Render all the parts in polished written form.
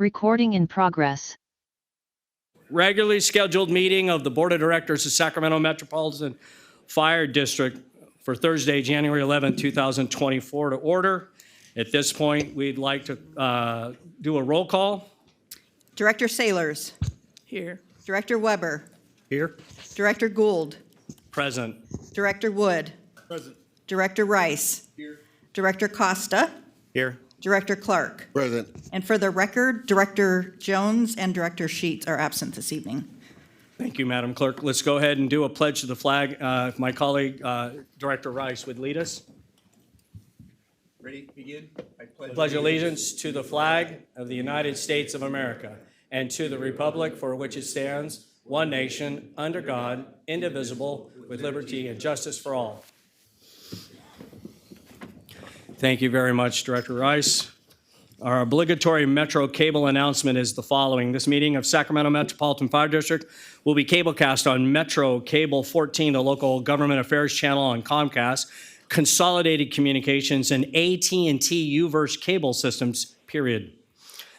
Recording in progress. Regularly scheduled meeting of the Board of Directors of Sacramento Metropolitan Fire District for Thursday, January 11, 2024 to order. At this point, we'd like to do a roll call. Director Sailors. Here. Director Weber. Here. Director Gould. Present. Director Wood. Present. Director Rice. Here. Director Costa. Here. Director Clark. Present. And for the record, Director Jones and Director Sheets are absent this evening. Thank you, Madam Clerk. Let's go ahead and do a pledge to the flag. If my colleague, Director Rice, would lead us. Ready? Begin. I Pledge allegiance to the flag of the United States of America and to the republic for which it stands, one nation, under God, indivisible, with liberty and justice for all. Thank you very much, Director Rice. Our obligatory Metro cable announcement is the following. This meeting of Sacramento Metropolitan Fire District will be cablecast on Metro Cable 14, the local government affairs channel on Comcast, Consolidated Communications, and AT&T UVerse cable systems, period.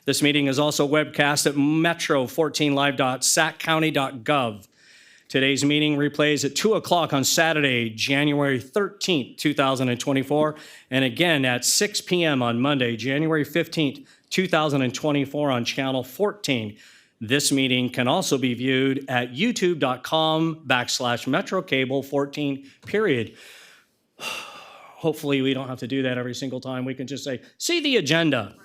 This meeting is also webcast at metro14live.saccounty.gov. Today's meeting replays at 2 o'clock on Saturday, January 13th, 2024, and again at 6 p.m. on Monday, January 15th, 2024 on Channel 14. This meeting can also be viewed at youtube.com/MetroCable14, period. Hopefully we don't have to do that every single time. We can just say, see the agenda.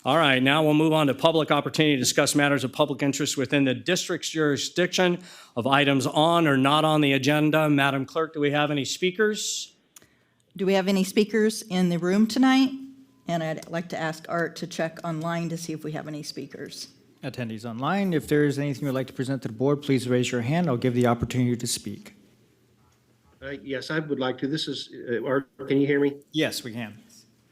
All right, now we'll move on to public opportunity to discuss matters of public interest within the district's jurisdiction of items on or not on the agenda. Madam Clerk, do we have any speakers? Do we have any speakers in the room tonight? And I'd like to ask Art to check online to see if we have any speakers. Attendees online, if there is anything you'd like to present to the board, please raise your hand. I'll give the opportunity to speak. Yes, I would like to. This is, Art, can you hear me? Yes, we can.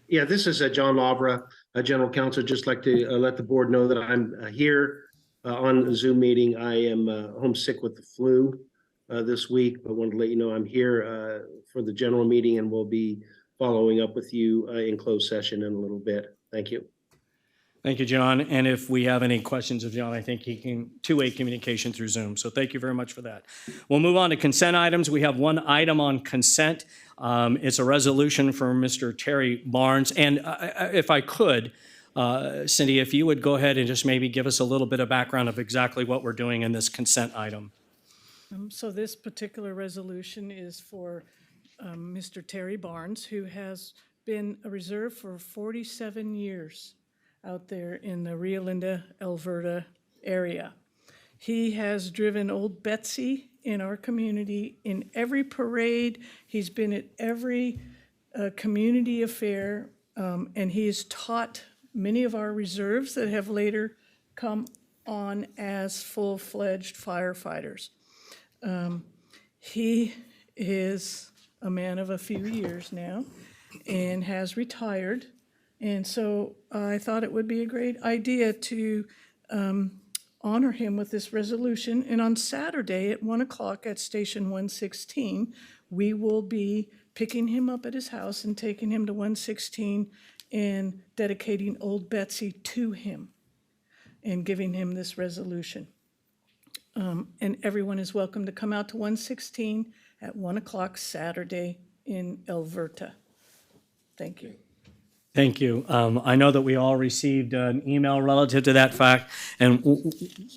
Yeah, this is John Lavra, General Counsel. Just like to let the board know that I'm here on a Zoom meeting. I am homesick with the flu this week, but wanted to let you know I'm here for the general meeting, and we'll be following up with you in closed session in a little bit. Thank you. Thank you, John. And if we have any questions of John, I think he can two-way communication through Zoom. So thank you very much for that. We'll move on to consent items. We have one item on consent. It's a resolution for Mr. Terry Barnes. And if I could, Cindy, if you would go ahead and just maybe give us a little bit of background of exactly what we're doing in this consent item. So this particular resolution is for Mr. Terry Barnes, who has been a reserve for 47 years out there in the Rio Linda, Alberta area. He has driven Old Betsy in our community in every parade. He's been at every community affair, and he has taught many of our reserves that have later come on as full-fledged firefighters. He is a man of a few years now and has retired. And so I thought it would be a great idea to honor him with this resolution. And on Saturday at 1 o'clock at Station 116, we will be picking him up at his house and taking him to 116 and dedicating Old Betsy to him and giving him this resolution. And everyone is welcome to come out to 116 at 1 o'clock Saturday in Alberta. Thank you. Thank you. I know that we all received an email relative to that fact, and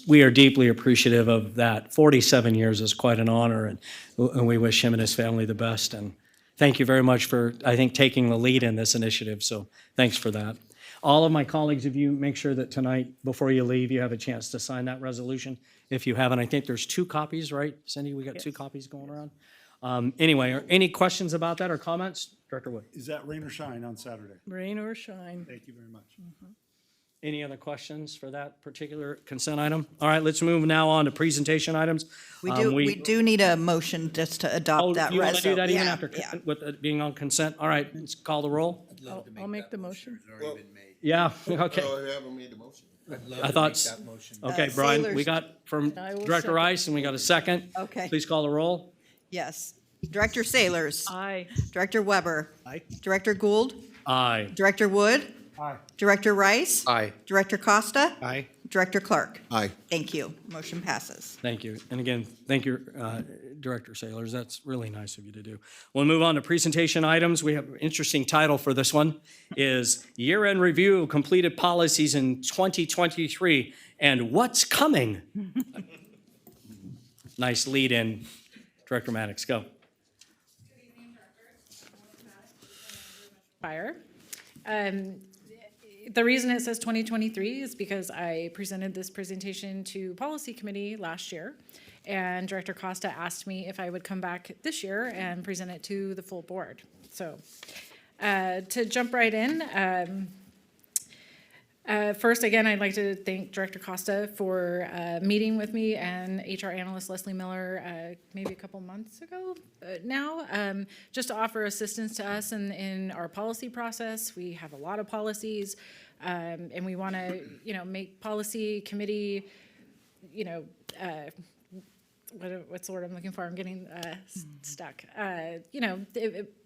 we are deeply appreciative of that. 47 years is quite an honor, and we wish him and his family the best. And thank you very much for, I think, taking the lead in this initiative. So thanks for that. All of my colleagues, if you make sure that tonight, before you leave, you have a chance to sign that resolution. If you haven't, I think there's 2 copies, right, Cindy? We got Yes. 2 copies going around. Anyway, are any questions about that or comments? Director Wood. Is that rain or shine on Saturday? Rain or shine. Thank you very much. Any other questions for that particular consent item? All right, let's move now on to presentation items. We do need a motion just to adopt that You want to do that even Yeah, after, yeah. with it being on consent? All right, let's call the roll. I'll make the motion. Yeah, okay. I haven't made the motion. I thought, okay, Brian, we Sailors. got from I will Director second. Rice, and we got a second. Okay. Please call the roll. Yes. Director Sailors. Aye. Director Weber. Aye. Director Gould. Aye. Director Wood. Aye. Director Rice? Aye. Director Costa? Aye. Director Clark? Aye. Thank you. Motion passes. Thank you. And again, thank you, Director Sailors. That's really nice of you to do. We'll move on to presentation items. We have an interesting title for this one, is Year-End Review of Completed Policies in 2023 and What's Coming? Nice lead in. Director Maddox, go. Fire. The reason it says 2023 is because I presented this presentation to Policy Committee last year, and Director Costa asked me if I would come back this year and present it to the full board. So to jump right in, first, again, I'd like to thank Director Costa for meeting with me and HR Analyst Leslie Miller maybe a couple months ago now, just to offer assistance to us in our policy process. We have a lot of policies, and we want to, make policy committee, what's the word I'm looking for? I'm getting stuck.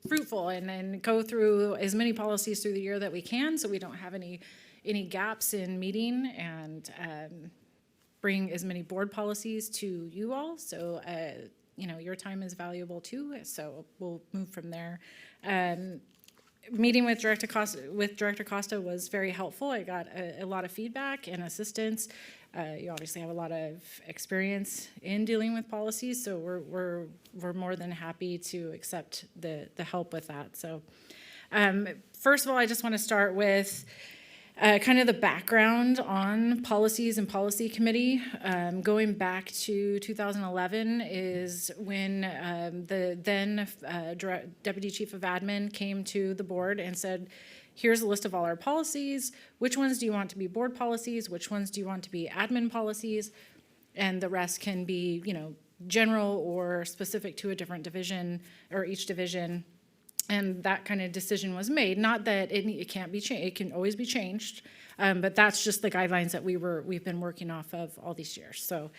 Fruitful and go through as many policies through the year that we can, so we don't have any gaps in meeting, and bring as many board policies to you all. So, your time is valuable too. So we'll move from there. Meeting with Director Costa was very helpful. I got a lot of feedback and assistance. You obviously have a lot of experience in dealing with policies, so we're more than happy to accept the help with that. So, first of all, I just want to start with kind of the background on policies and policy committee. Going back to 2011 is when the then Deputy Chief of Admin came to the board and said, here's a list of all our policies. Which ones do you want to be board policies? Which ones do you want to be admin policies? And the rest can be, general or specific to a different division or each division. And that kind of decision was made. Not that it can't be changed; it can always be changed. But that's just the guidelines that we've been working off of all these years. So,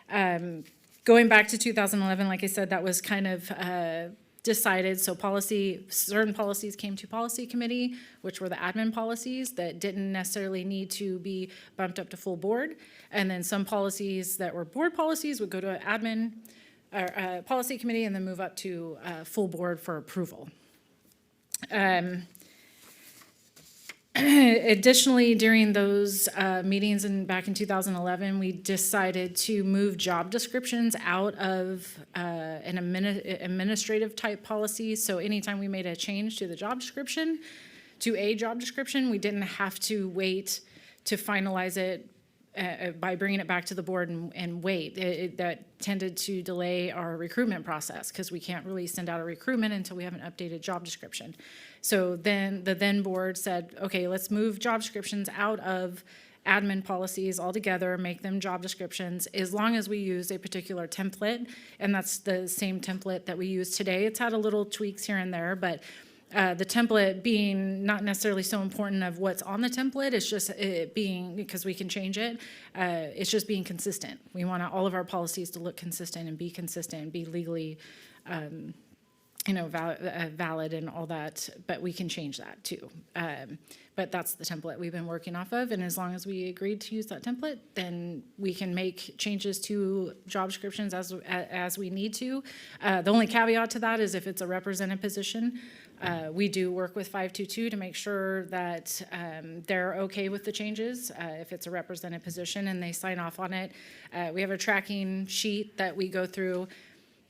going back to 2011, like I said, that was kind of decided. So certain policies came to policy committee, which were the admin policies that didn't necessarily need to be bumped up to full board. And then some policies that were board policies would go to admin or policy committee and then move up to full board for approval. Additionally, during those meetings back in 2011, we decided to move job descriptions out of an administrative type policy. So anytime we made a change to the job description, we didn't have to wait to finalize it by bringing it back to the board and wait. That tended to delay our recruitment process because we can't really send out a recruitment until we have an updated job description. So then the board said, okay, let's move job descriptions out of admin policies altogether, make them job descriptions, as long as we use a particular template. And that's the same template that we use today. It's had a little tweaks here and there, but the template being not necessarily so important of what's on the template, it's just it being, because we can change it, it's just being consistent. We want all of our policies to look consistent and be legally, valid and all that, but we can change that too. But that's the template we've been working off of, and as long as we agreed to use that template, then we can make changes to job descriptions as we need to. The only caveat to that is if it's a represented position. We do work with 522 to make sure that they're okay with the changes. If it's a represented position and they sign off on it, we have a tracking sheet that we go through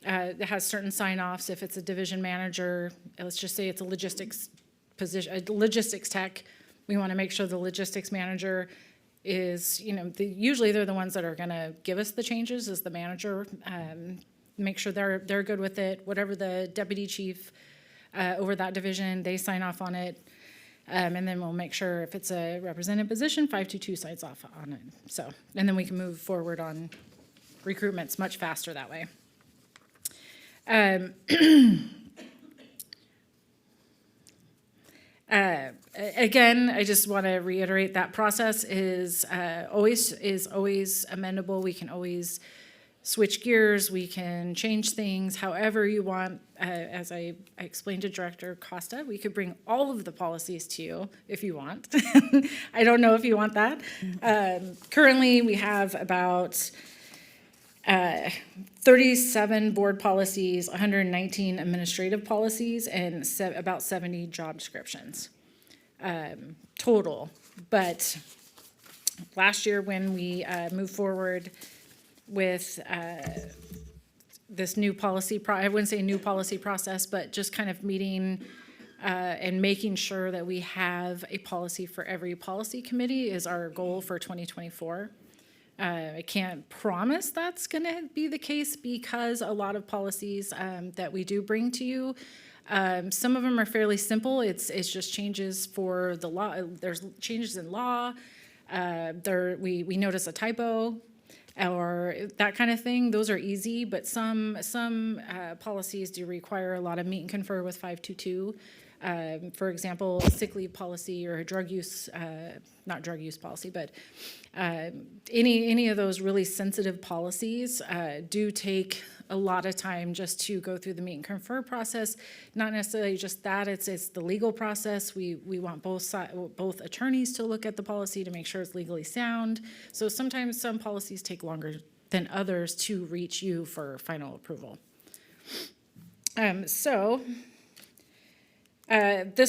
that has certain sign-offs. If it's a division manager, let's just say it's a logistics position, a logistics tech, we want to make sure the logistics manager is, usually they're the ones that are going to give us the changes as the manager. Make sure they're good with it. Whatever the deputy chief over that division, they sign off on it. And then we'll make sure if it's a represented position, 522 signs off on it. So, and then we can move forward on recruitments much faster that way. Again, I just want to reiterate that process is always amendable. We can always switch gears, we can change things however you want. As I explained to Director Costa, we could bring all of the policies to you if you want. I don't know if you want that. Currently, we have about 37 board policies, 119 administrative policies, and about 70 job descriptions total. But last year, when we moved forward with this new policy, I wouldn't say new policy process, but just kind of meeting and making sure that we have a policy for every policy committee is our goal for 2024. I can't promise that's going to be the case because a lot of policies that we do bring to you, some of them are fairly simple. It's just changes for the law. There's changes in law. We notice a typo or that kind of thing. Those are easy, but some policies do require a lot of meet and confer with 522. For example, a sick leave policy or a drug use, not drug use policy, but any of those really sensitive policies do take a lot of time just to go through the meet and confer process. Not necessarily just that, it's the legal process. We want both attorneys to look at the policy to make sure it's legally sound. So sometimes some policies take longer than others to reach you for final approval. This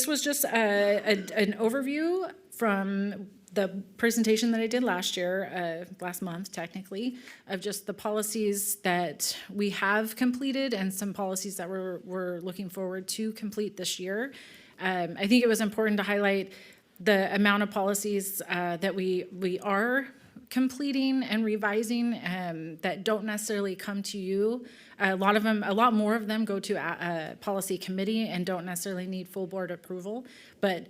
was just an overview from the presentation that I did last year, last month technically, of just the policies that we have completed and some policies that we're looking forward to complete this year. I think it was important to highlight the amount of policies that we are completing and revising that don't necessarily come to you. A lot more of them go to a policy committee and don't necessarily need full board approval, but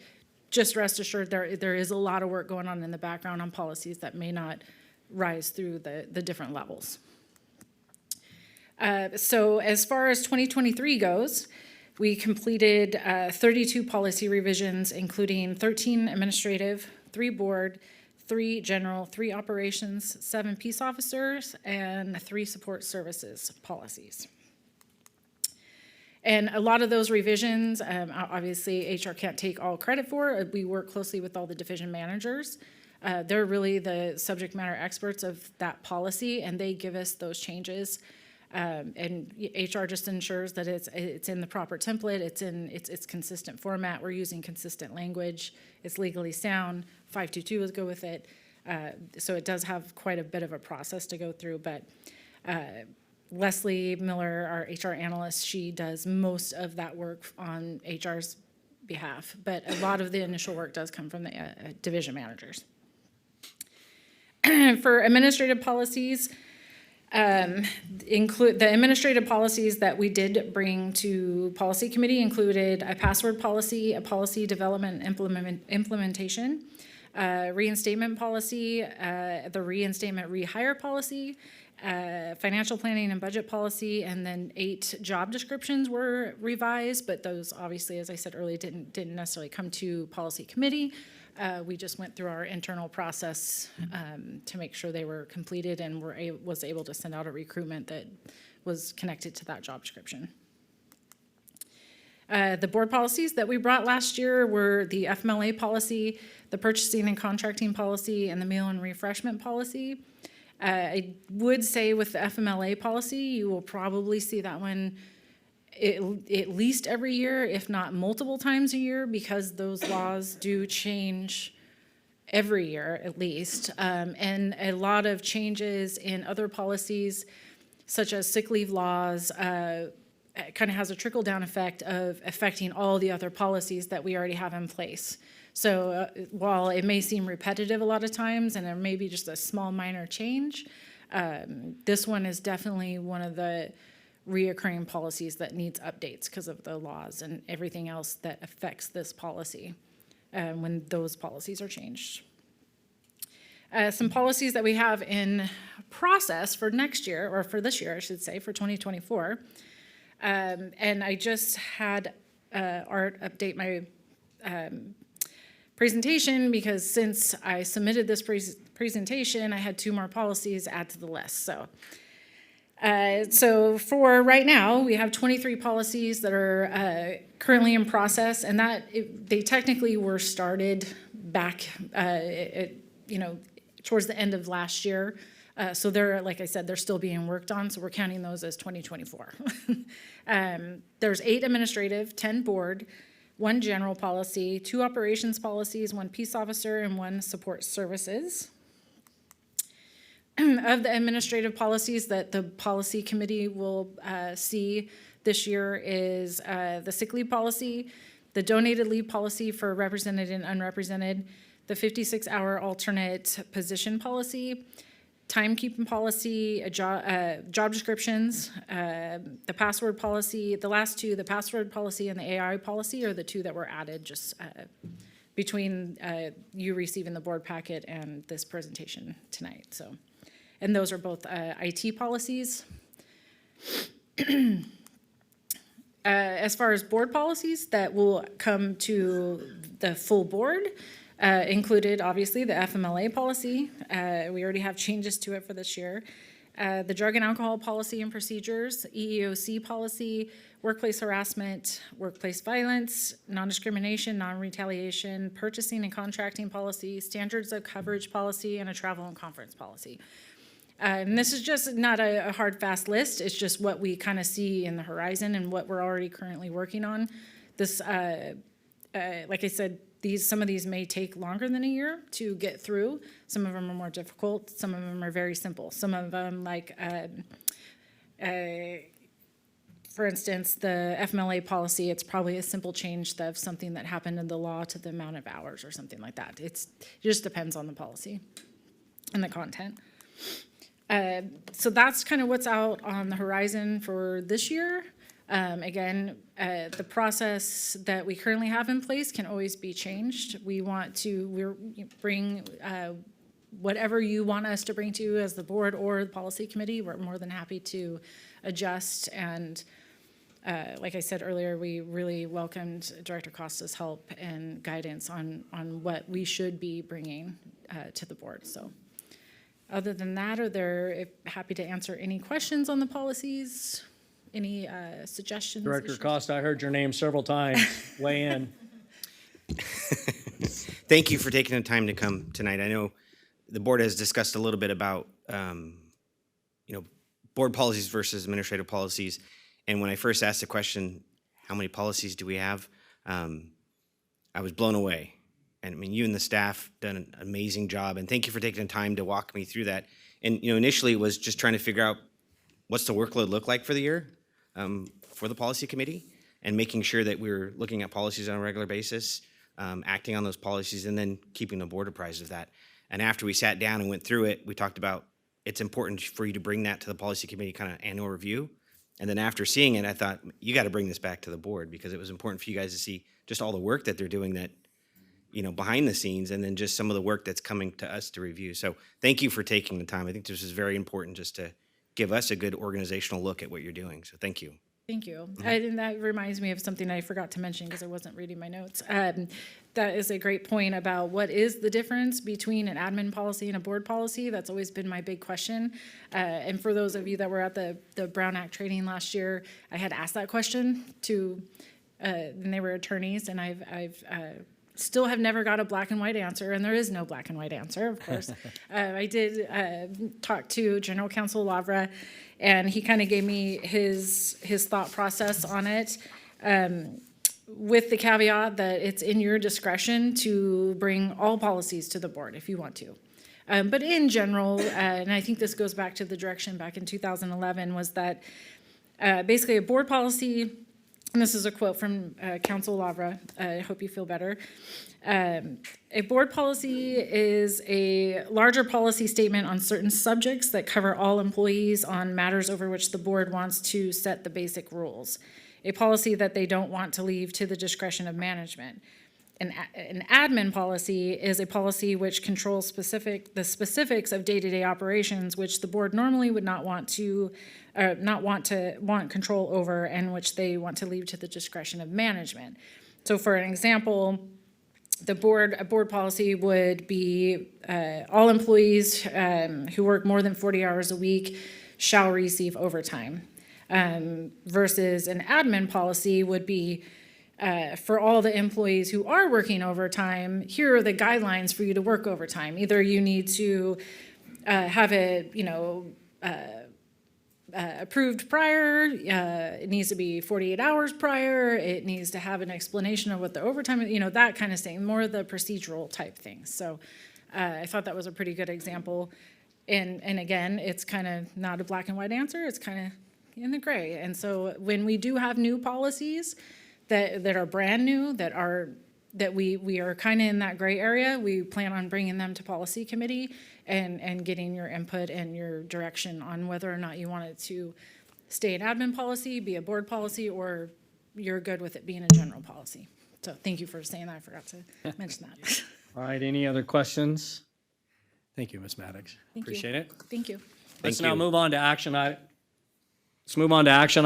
just rest assured there is a lot of work going on in the background on policies that may not rise through the different levels. So as far as 2023 goes, we completed 32 policy revisions, including 13 administrative, 3 board, 3 general, 3 operations, 7 peace officers, and 3 support services policies. And a lot of those revisions, obviously HR can't take all credit for. We work closely with all the division managers. They're really the subject matter experts of that policy, and they give us those changes. And HR just ensures that it's in the proper template, it's consistent format, we're using consistent language, it's legally sound, 522 will go with it. So it does have quite a bit of a process to go through, but Leslie Miller, our HR analyst, she does most of that work on HR's behalf, but a lot of the initial work does come from the division managers. For administrative policies, include the administrative policies that we did bring to policy committee included a password policy, a policy development implementation, reinstatement policy, the reinstatement rehire policy, financial planning and budget policy, and then 8 job descriptions were revised, but those obviously, as I said earlier, didn't necessarily come to policy committee. We just went through our internal process to make sure they were completed and was able to send out a recruitment that was connected to that job description. The board policies that we brought last year were the FMLA policy, the purchasing and contracting policy, and the meal and refreshment policy. I would say with the FMLA policy, you will probably see that one at least every year, if not multiple times a year, because those laws do change every year at least. And a lot of changes in other policies, such as sick leave laws, kind of has a trickle-down effect of affecting all the other policies that we already have in place. So while it may seem repetitive a lot of times, and there may be just a small minor change, this one is definitely one of the reoccurring policies that needs updates because of the laws and everything else that affects this policy when those policies are changed. Some policies that we have in process for next year, or for this year, I should say, for 2024. And I just had Art update my presentation because since I submitted this presentation, I had 2 more policies add to the list. So So for right now, we have 23 policies that are currently in process, and they technically were started back, towards the end of last year. So they're, like I said, they're still being worked on, so we're counting those as 2024. There's 8 administrative, 10 board, 1 general policy, 2 operations policies, 1 peace officer, and 1 support services. Of the administrative policies that the policy committee will see this year is the sick leave policy, the donated leave policy for represented and unrepresented, the 56-hour alternate position policy, timekeeping policy, job descriptions, the password policy. The last 2, the password policy and the AI policy, are the 2 that were added just between you receiving the board packet and this presentation tonight. So, and those are both IT policies. As far as board policies that will come to the full board, included obviously the FMLA policy. We already have changes to it for this year. The drug and alcohol policy and procedures, EEOC policy, workplace harassment, workplace violence, non-discrimination, non-retaliation, purchasing and contracting policy, standards of coverage policy, and a travel and conference policy. And this is just not a hard, fast list. It's just what we kind of see in the horizon and what we're already currently working on. This, like I said, some of these may take longer than a year to get through. Some of them are more difficult. Some of them are very simple. Some of them, like, for instance, the FMLA policy, it's probably a simple change of something that happened in the law to the amount of hours or something like that. It just depends on the policy and the content. So that's kind of what's out on the horizon for this year. Again, the process that we currently have in place can always be changed. We bring whatever you want us to bring to you as the board or the policy committee. We're more than happy to adjust. And like I said earlier, we really welcomed Director Costa's help and guidance on what we should be bringing to the board. So other than that, happy to answer any questions on the policies. Any suggestions? Director issues? Costa, I heard your name several times. Weigh in. Thank you for taking the time to come tonight. I know the board has discussed a little bit about, board policies versus administrative policies. And when I first asked the question, how many policies do we have? I was blown away. And I mean, you and the staff done an amazing job. And thank you for taking the time to walk me through that. And, initially it was just trying to figure out what's the workload look like for the year for the policy committee, and making sure that we're looking at policies on a regular basis, acting on those policies, and then keeping the board apprised of that. And after we sat down and went through it, we talked about it's important for you to bring that to the policy committee kind of annual review. And then after seeing it, I thought, you got to bring this back to the board, because it was important for you guys to see just all the work that they're doing that, behind the scenes, and then just some of the work that's coming to us to review. So thank you for taking the time. I think this is very important just to give us a good organizational look at what you're doing. So thank you. Thank you. And that reminds me of something I forgot to mention because I wasn't reading my notes. That is a great point about what is the difference between an admin policy and a board policy. That's always been my big question. And for those of you that were at the Brown Act training last year, I had asked that question to, and they were attorneys, and I've still have never got a black and white answer, and there is no black and white answer, of course. I did talk to General Counsel Lavra, and he kind of gave me his thought process on it, with the caveat that it's in your discretion to bring all policies to the board if you want to. But in general, and I think this goes back to the direction back in 2011, was that basically a board policy, and this is a quote from Counsel Lavra, I hope you feel better. A board policy is a larger policy statement on certain subjects that cover all employees on matters over which the board wants to set the basic rules. A policy that they don't want to leave to the discretion of management. An admin policy is a policy which controls the specifics of day-to-day operations, which the board normally would not want control over, and which they want to leave to the discretion of management. So for an example, a board policy would be all employees who work more than 40 hours a week shall receive overtime. Versus an admin policy would be for all the employees who are working overtime, here are the guidelines for you to work overtime. Either you need to have it, approved prior, it needs to be 48 hours prior, it needs to have an explanation of what the overtime, that kind of thing, more of the procedural type things. So I thought that was a pretty good example. And again, it's kind of not a black and white answer, it's kind of in the gray. And so when we do have new policies that are brand new, that we are kind of in that gray area, we plan on bringing them to policy committee and getting your input and your direction on whether or not you want it to stay an admin policy, be a board policy, or you're good with it being a general policy. So thank you for saying that. I forgot to mention that. All right, any other questions? Thank you, Ms. Maddox. Thank you. Appreciate it. Thank you. Let's Thank now you. move on to action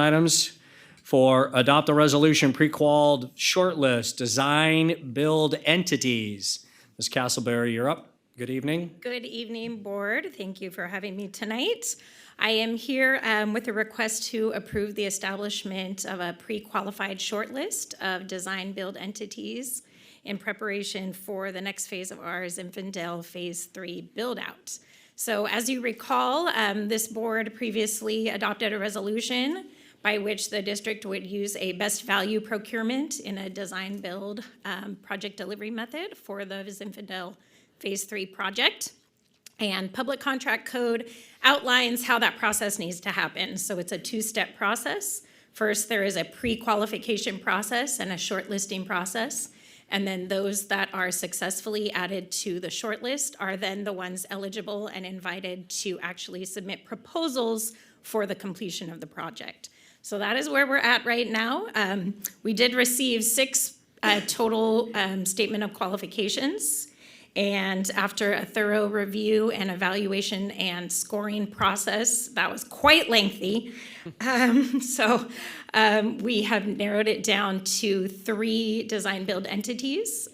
items for adopt a resolution pre-qualified shortlist, design, build entities. Ms. Castleberry, you're up. Good evening. Good evening, Board. Thank you for having me tonight. I am here with a request to approve the establishment of a pre-qualified shortlist of design-build entities in preparation for the next phase of our Zinfandel Phase 3 build-out. So as you recall, this board previously adopted a resolution by which the district would use a best value procurement in a design-build project delivery method for the Zinfandel Phase 3 project. And Public Contract Code outlines how that process needs to happen. So it's a two-step process. First, there is a pre-qualification process and a shortlisting process. And then those that are successfully added to the shortlist are then the ones eligible and invited to actually submit proposals for the completion of the project. So that is where we're at right now. We did receive 6 total statement of qualifications. And after a thorough review and evaluation and scoring process, that was quite lengthy. We have narrowed it down to 3 design-build entities.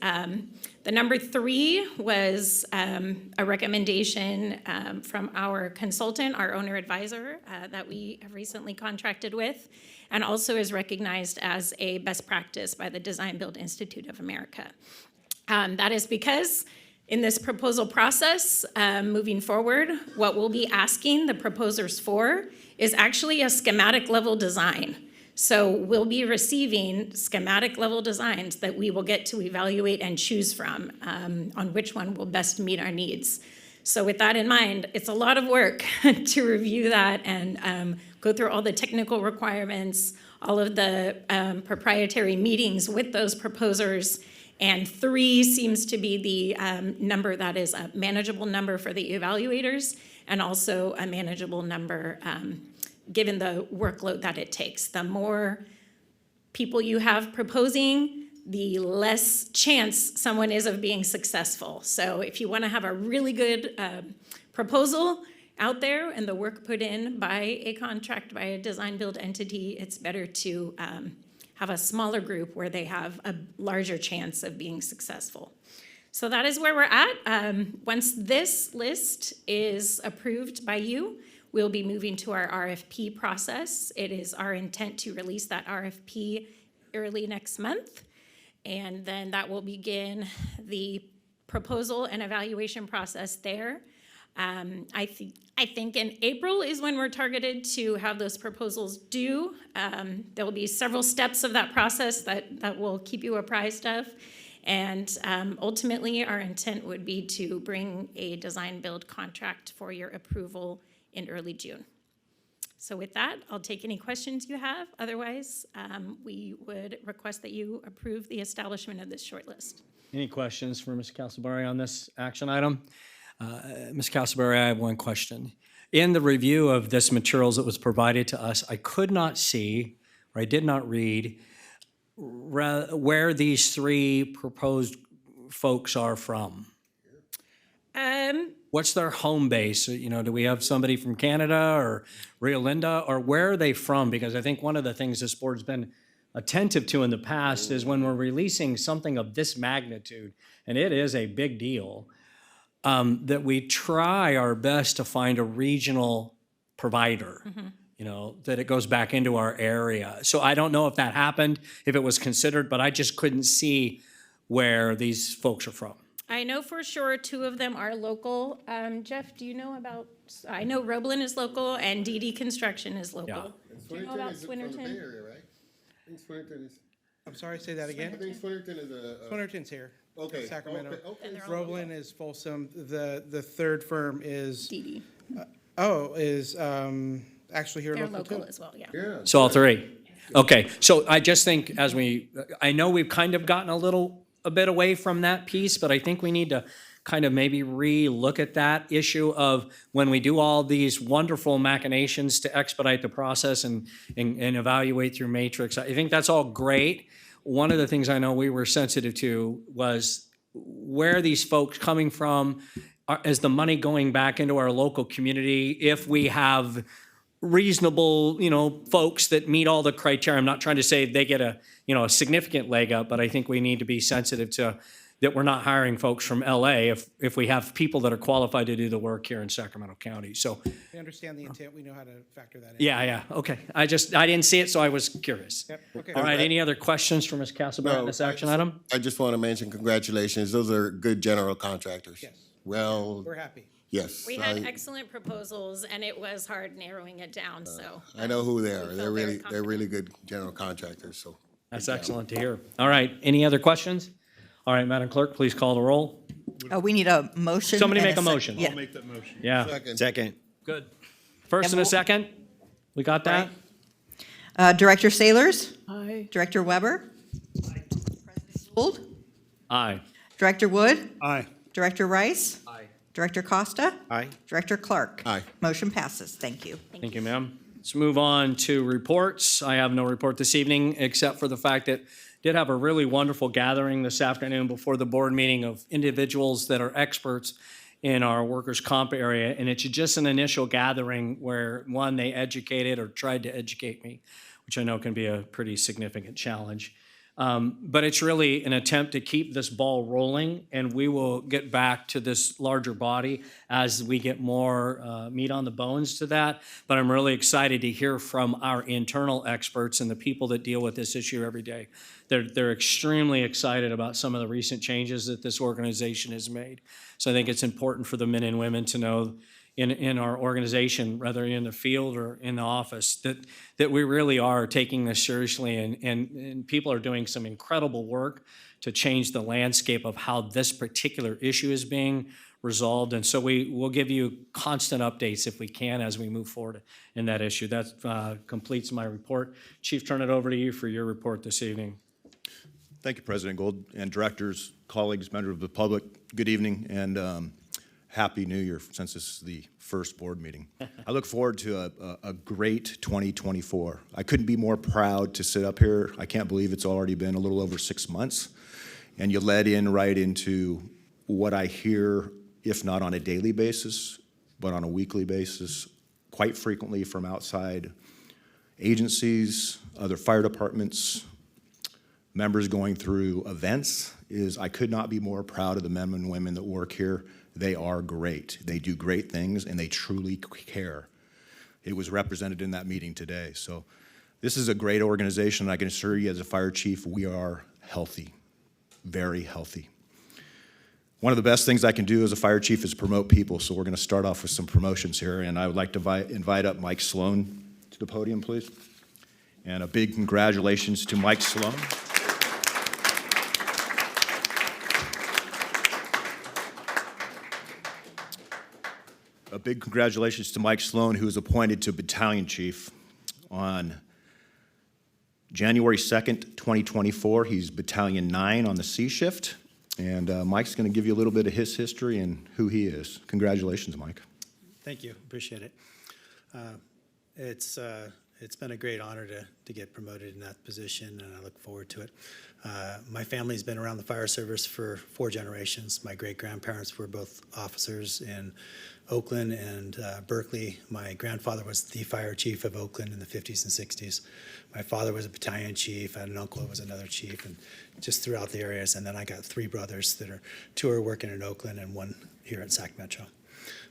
The number 3 was a recommendation from our consultant, our owner advisor, that we have recently contracted with, and also is recognized as a best practice by the Design Build Institute of America. That is because in this proposal process, moving forward, what we'll be asking the proposers for is actually a schematic level design. So we'll be receiving schematic level designs that we will get to evaluate and choose from on which one will best meet our needs. So with that in mind, it's a lot of work to review that and go through all the technical requirements, all of the proprietary meetings with those proposers. And 3 seems to be the number that is a manageable number for the evaluators and also a manageable number given the workload that it takes. The more people you have proposing, the less chance someone is of being successful. So if you want to have a really good proposal out there and the work put in by a design build entity, it's better to have a smaller group where they have a larger chance of being successful. So that is where we're at. Once this list is approved by you, we'll be moving to our RFP process. It is our intent to release that RFP early next month. And then that will begin the proposal and evaluation process there. I think in April is when we're targeted to have those proposals due. There will be several steps of that process that we'll keep you apprised of. And ultimately, our intent would be to bring a design build contract for your approval in early June. So with that, I'll take any questions you have. Otherwise, we would request that you approve the establishment of this shortlist. Any questions for Ms. Castleberry on this action item? Ms. Castleberry, I have one question. In the review of this materials that was provided to us, I could not see, or I did not read, where these 3 proposed folks are from. What's their home base? You know, do we have somebody from Canada or Rio Linda, or where are they from? Because I think one of the things this board's been attentive to in the past is when we're releasing something of this magnitude, and it is a big deal, that we try our best to find a regional provider, that it goes back into our area. So I don't know if that happened, if it was considered, but I just couldn't see where these folks are from. I know for sure 2 of them are local. Jeff, do you know about, I know Roblin is local and DD Construction is local. Do you know about Swinnerton? Area, right? I think Swinnerton is. I'm sorry, say that I again? think Swinnerton is a. Swinnerton's here. Okay. Sacramento. Okay. And they're all Roblin is Folsom. The third firm is, DD. actually here They're local local too. as well, yeah. Yeah. So all 3. Okay, so I just think I know we've kind of gotten a bit away from that piece, but I think we need to kind of maybe re-look at that issue of when we do all these wonderful machinations to expedite the process and evaluate through matrix. I think that's all great. One of the things I know we were sensitive to was where are these folks coming from? Is the money going back into our local community? If we have reasonable, folks that meet all the criteria. I'm not trying to say they get a significant leg up, but I think we need to be sensitive to that we're not hiring folks from LA if we have people that are qualified to do the work here in Sacramento County. So, We understand the intent. We know how to factor that in. yeah, okay. I didn't see it, so I was curious. Yep, okay. All right, any other questions for Ms. Castleberry on this action item? I just want to mention congratulations. Those are good general contractors. Yes. Well, We're happy. yes. We had excellent proposals and it was hard narrowing it down, so. I know who they are. We They're felt very they're really good general contractors, so. That's excellent to hear. All right, any other questions? All right, Madam Clerk, please call the roll. We need a motion. Somebody and make a sec- motion. Yeah. Make that motion. Yeah, Second. Second. good. First and a second? We got that? Director Sailors, Aye. Director Weber. President Gould, Aye. Director Wood, Aye. Director Rice. Aye. Director Costa, Aye. Director Clark. Aye. Motion passes. Thank you. Thank you, ma'am. Let's move on to reports. I have no report this evening, except for the fact that did have a really wonderful gathering this afternoon before the board meeting of individuals that are experts in our workers' comp area. And it's just an initial gathering where, one, they educated or tried to educate me, which I know can be a pretty significant challenge. But it's really an attempt to keep this ball rolling, and we will get back to this larger body as we get more meat on the bones to that. But I'm really excited to hear from our internal experts and the people that deal with this issue every day. They're extremely excited about some of the recent changes that this organization has made. So I think it's important for the men and women to know in our organization, whether in the field or in the office, that we really are taking this seriously, and people are doing some incredible work to change the landscape of how this particular issue is being resolved. And so we will give you constant updates if we can as we move forward in that issue. That completes my report. Chief, turn it over to you for your report this evening. Thank you, President Gold, and directors, colleagues, members of the public. Good evening, and Happy New Year, since this is the first board meeting. I look forward to a great 2024. I couldn't be more proud to sit up here. I can't believe it's already been a little over 6 months, and you led in right into what I hear, if not on a daily basis, but on a weekly basis, quite frequently from outside agencies, other fire departments, members going through events, is I could not be more proud of the men and women that work here. They are great. They do great things, and they truly care. It was represented in that meeting today. So this is a great organization. I can assure you as a fire chief, we are healthy, very healthy. One of the best things I can do as a fire chief is promote people, so we're going to start off with some promotions here, and I would like to invite up Mike Sloan to the podium, please. And a big congratulations to Mike Sloan. A big congratulations to Mike Sloan, who was appointed to battalion chief on January 2nd, 2024. He's Battalion 9 on the C shift. And Mike's going to give you a little bit of his history and who he is. Congratulations, Mike. Thank you. Appreciate it. It's been a great honor to get promoted in that position, and I look forward to it. My family's been around the fire service for 4 generations. My great-grandparents were both officers in Oakland and Berkeley. My grandfather was the fire chief of Oakland in the 50s and 60s. My father was a battalion chief. I had an uncle who was another chief, and just throughout the areas. And then I got 3 brothers that are 2 are working in Oakland and 1 here at Sacramento.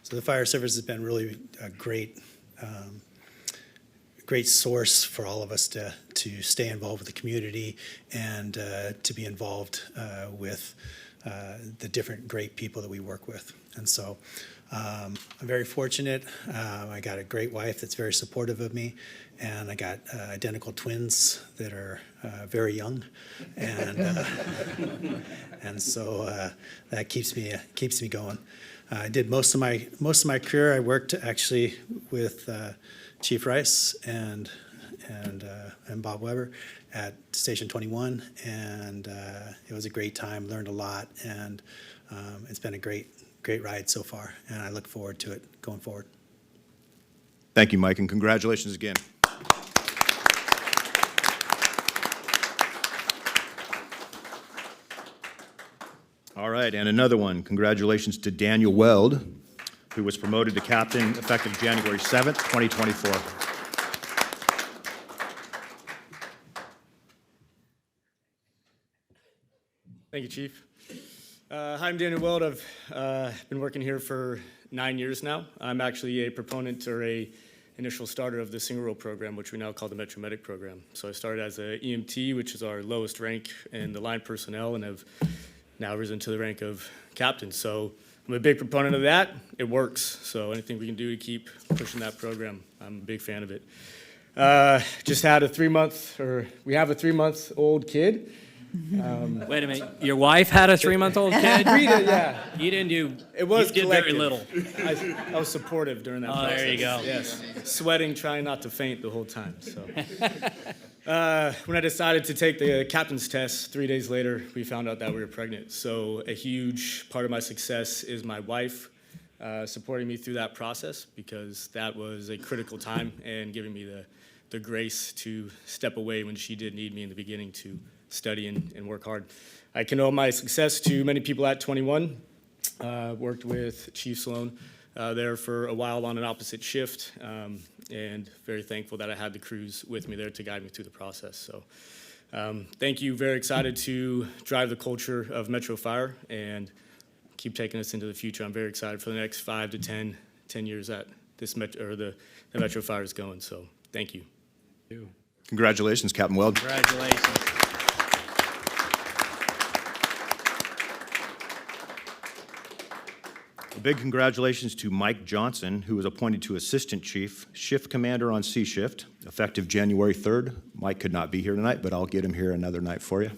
So the fire service has been really a great great source for all of us to stay involved with the community and to be involved with the different great people that we work with. And so I'm very fortunate. I got a great wife that's very supportive of me, and I got identical twins that are very young, and and so that keeps me going. I did most of my career. I worked actually with Chief Rice and Bob Weber at Station 21, and it was a great time. Learned a lot, and it's been a great ride so far, and I look forward to it going forward. Thank you, Mike, and congratulations again. All right, and another one. Congratulations to Daniel Weld, who was promoted to captain effective January 7th, 2024. Thank you, Chief. Hi, I'm Daniel Weld. I've been working here for 9 years now. I'm actually a proponent or a initial starter of the single role program, which we now call the Metro Medic program. So I started as a EMT, which is our lowest rank in the line personnel, and have now risen to the rank of captain. So I'm a big proponent of that. It works. So anything we can do to keep pushing that program, I'm a big fan of it. Just had we have a 3-month-old kid. Wait a minute, your wife had a 3-month-old kid? Rita, yeah. You didn't do, It was you did very little. I was supportive during that Oh, process. there you go. Yes. Sweating, trying not to faint the whole time. So, when I decided to take the captain's test, 3 days later, we found out that we were pregnant. So a huge part of my success is my wife supporting me through that process, because that was a critical time and giving me the grace to step away when she did need me in the beginning to study and work hard. I can owe my success to many people at 21. Worked with Chief Sloan there for a while on an opposite shift, and very thankful that I had the crews with me there to guide me through the process. So thank you. Very excited to drive the culture of Metro Fire and keep taking us into the future. I'm very excited for the next 5 to 10 years that this the Metro Fire is going. So thank you. Congratulations, Captain Weld. Congratulations. A big congratulations to Mike Johnson, who was appointed to Assistant Chief, Shift Commander on C Shift, effective January 3rd. Mike could not be here tonight, but I'll get him here another night for you.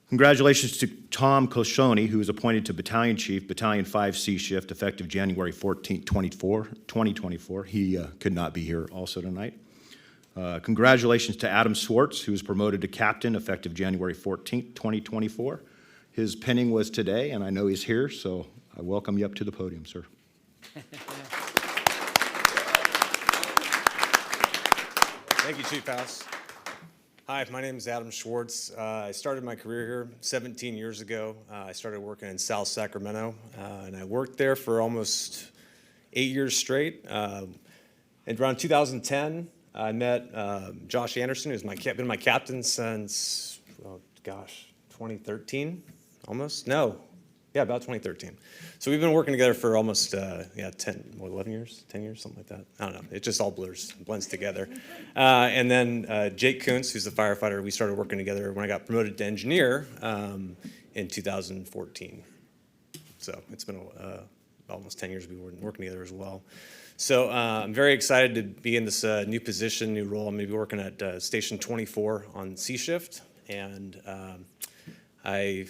Congratulations to Tom Koshoni, who was appointed to Battalion Chief, Battalion 5 C Shift, effective January 14th, 2024. He could not be here also tonight. Congratulations to Adam Swartz, who was promoted to Captain, effective January 14th, 2024. His pinning was today, and I know he's here, so I welcome you up to the podium, sir. Thank you, Chief House. Hi, my name is Adam Schwartz. I started my career here 17 years ago. I started working in South Sacramento, and I worked there for almost 8 years straight. And around 2010, I met Josh Anderson, who's been my captain since, 2013, almost? No. Yeah, about 2013. So we've been working together for almost, 11 years, 10 years, something like that. I don't know. It just all blends together. And then Jake Kuntz, who's the firefighter, we started working together when I got promoted to engineer in 2014. So it's been almost 10 years we've been working together as well. So I'm very excited to be in this new position, new role. I'm going to be working at Station 24 on C Shift, and I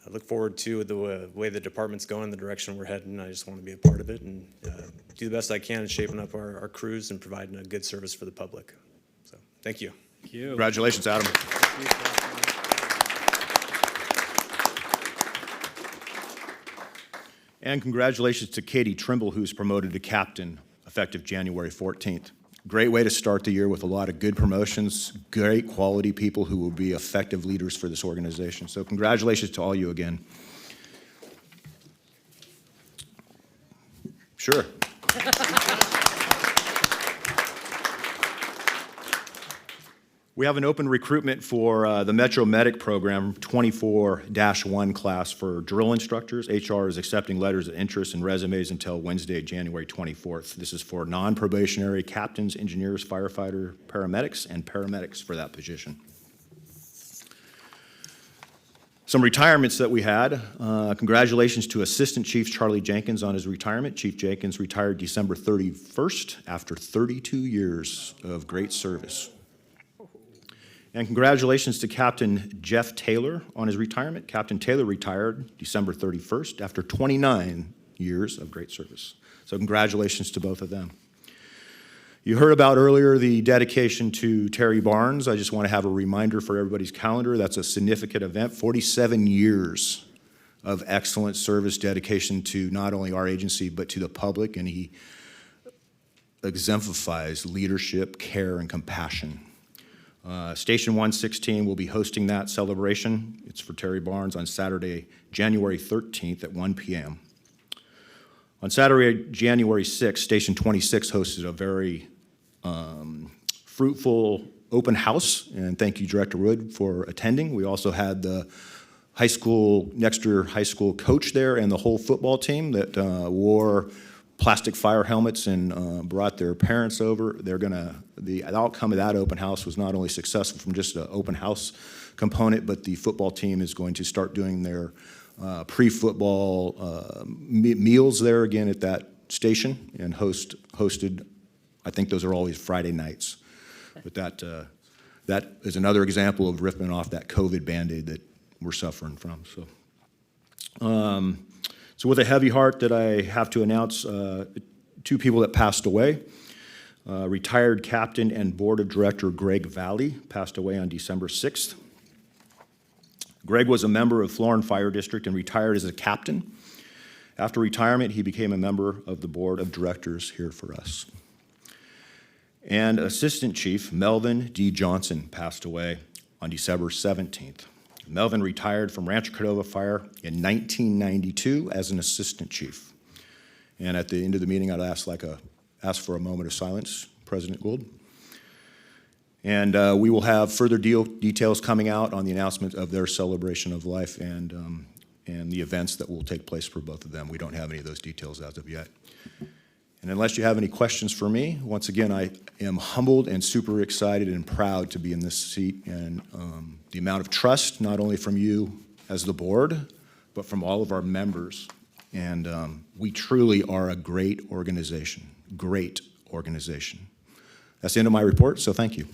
look forward to the way the department's going, the direction we're heading. I just want to be a part of it and do the best I can in shaping up our crews and providing a good service for the public. So thank you. Thank you. Congratulations, Adam. And congratulations to Katie Trimble, who's promoted to captain effective January 14th. Great way to start the year with a lot of good promotions, great quality people who will be effective leaders for this organization. So congratulations to all you again. Sure. We have an open recruitment for the Metro Medic Program 24-1 class for drill instructors. HR is accepting letters of interest and resumes until Wednesday, January 24th. This is for non-probationary captains, engineers, firefighter, paramedics, and paramedics for that position. Some retirements that we had. Congratulations to Assistant Chief Charlie Jenkins on his retirement. Chief Jenkins retired December 31st after 32 years of great service. And congratulations to Captain Jeff Taylor on his retirement. Captain Taylor retired December 31st after 29 years of great service. So congratulations to both of them. You heard about earlier the dedication to Terry Barnes. I just want to have a reminder for everybody's calendar. That's a significant event, 47 years of excellent service, dedication to not only our agency, but to the public, and he exemplifies leadership, care, and compassion. Station 116 will be hosting that celebration. It's for Terry Barnes on Saturday, January 13th at 1 p.m. On Saturday, January 6th, Station 26 hosted a very fruitful open house, and thank you, Director Wood, for attending. We also had the high school, Nexter High School coach there and the whole football team that wore plastic fire helmets and brought their parents over. The outcome of that open house was not only successful from just an open house component, but the football team is going to start doing their pre-football meals there again at that station and hosted, I think those are always Friday nights. But that is another example of ripping off that COVID Band-Aid that we're suffering from. So with a heavy heart that I have to announce two people that passed away. Retired Captain and Board of Director Greg Valley passed away on December 6th. Greg was a member of Florin Fire District and retired as a captain. After retirement, he became a member of the Board of Directors here for us. And Assistant Chief Melvin D. Johnson passed away on December 17th. Melvin retired from Rancho Cordova Fire in 1992 as an assistant chief. And at the end of the meeting, I'd ask for a moment of silence, President Gould. And we will have further details coming out on the announcement of their celebration of life and the events that will take place for both of them. We don't have any of those details as of yet. And unless you have any questions for me, once again, I am humbled and super excited and proud to be in this seat, and the amount of trust, not only from you as the board, but from all of our members. And we truly are a great organization, great organization. That's the end of my report, so thank you.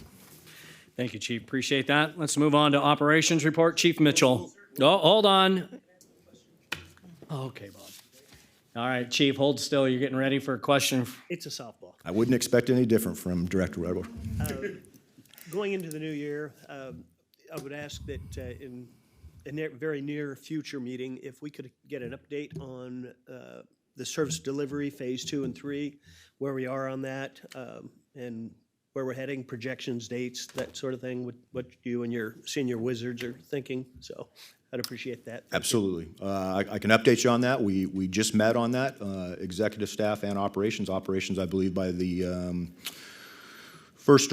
Thank you, Chief. Appreciate that. Let's move on to operations report. Chief Mitchell. Oh, hold on. Oh, okay, Bob. All right, Chief, hold still. You're getting ready for a question. It's a softball. I wouldn't expect any different from Director Redwood. Going into the new year, I would ask that in a very near future meeting, if we could get an update on the service delivery phase 2 and 3, where we are on that, and where we're heading, projections, dates, that sort of thing, what you and your senior wizards are thinking. So I'd appreciate that. Absolutely. I can update you on that. We just met on that, executive staff and operations. Operations, I believe, by the first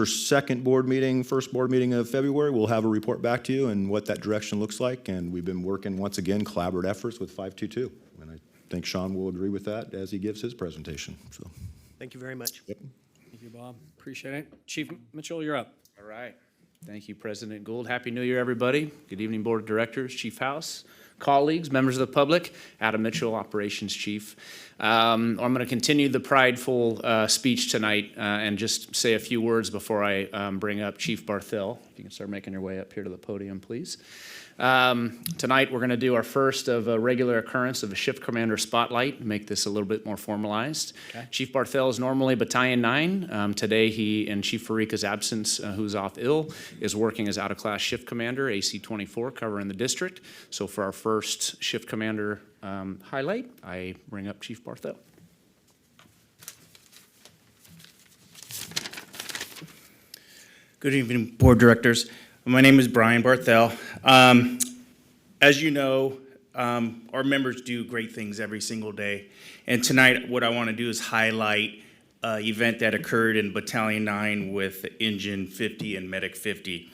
board meeting of February, we'll have a report back to you and what that direction looks like. And we've been working, once again, collaborative efforts with 522. And I think Sean will agree with that as he gives his presentation. So, thank you very much. Yep. Thank you, Bob. Appreciate it. Chief Mitchell, you're up. All right. Thank you, President Gould. Happy New Year, everybody. Good evening, Board of Directors, Chief House, colleagues, members of the public. Adam Mitchell, Operations Chief. I'm going to continue the prideful speech tonight and just say a few words before I bring up Chief Barthel. If you can start making your way up here to the podium, please. Tonight, we're going to do our first of a regular occurrence of a shift commander spotlight, make this a little bit more formalized. Okay. Chief Barthel is normally Battalion 9. Today, he, in Chief Farika's absence, who's off ill, is working as out-of-class shift commander, AC-24, covering the district. So for our first shift commander highlight, I bring up Chief Barthel. Good evening, Board Directors. My name is Brian Barthel. As you know, our members do great things every single day. And tonight, what I want to do is highlight event that occurred in Battalion 9 with Engine 50 and Medic 50.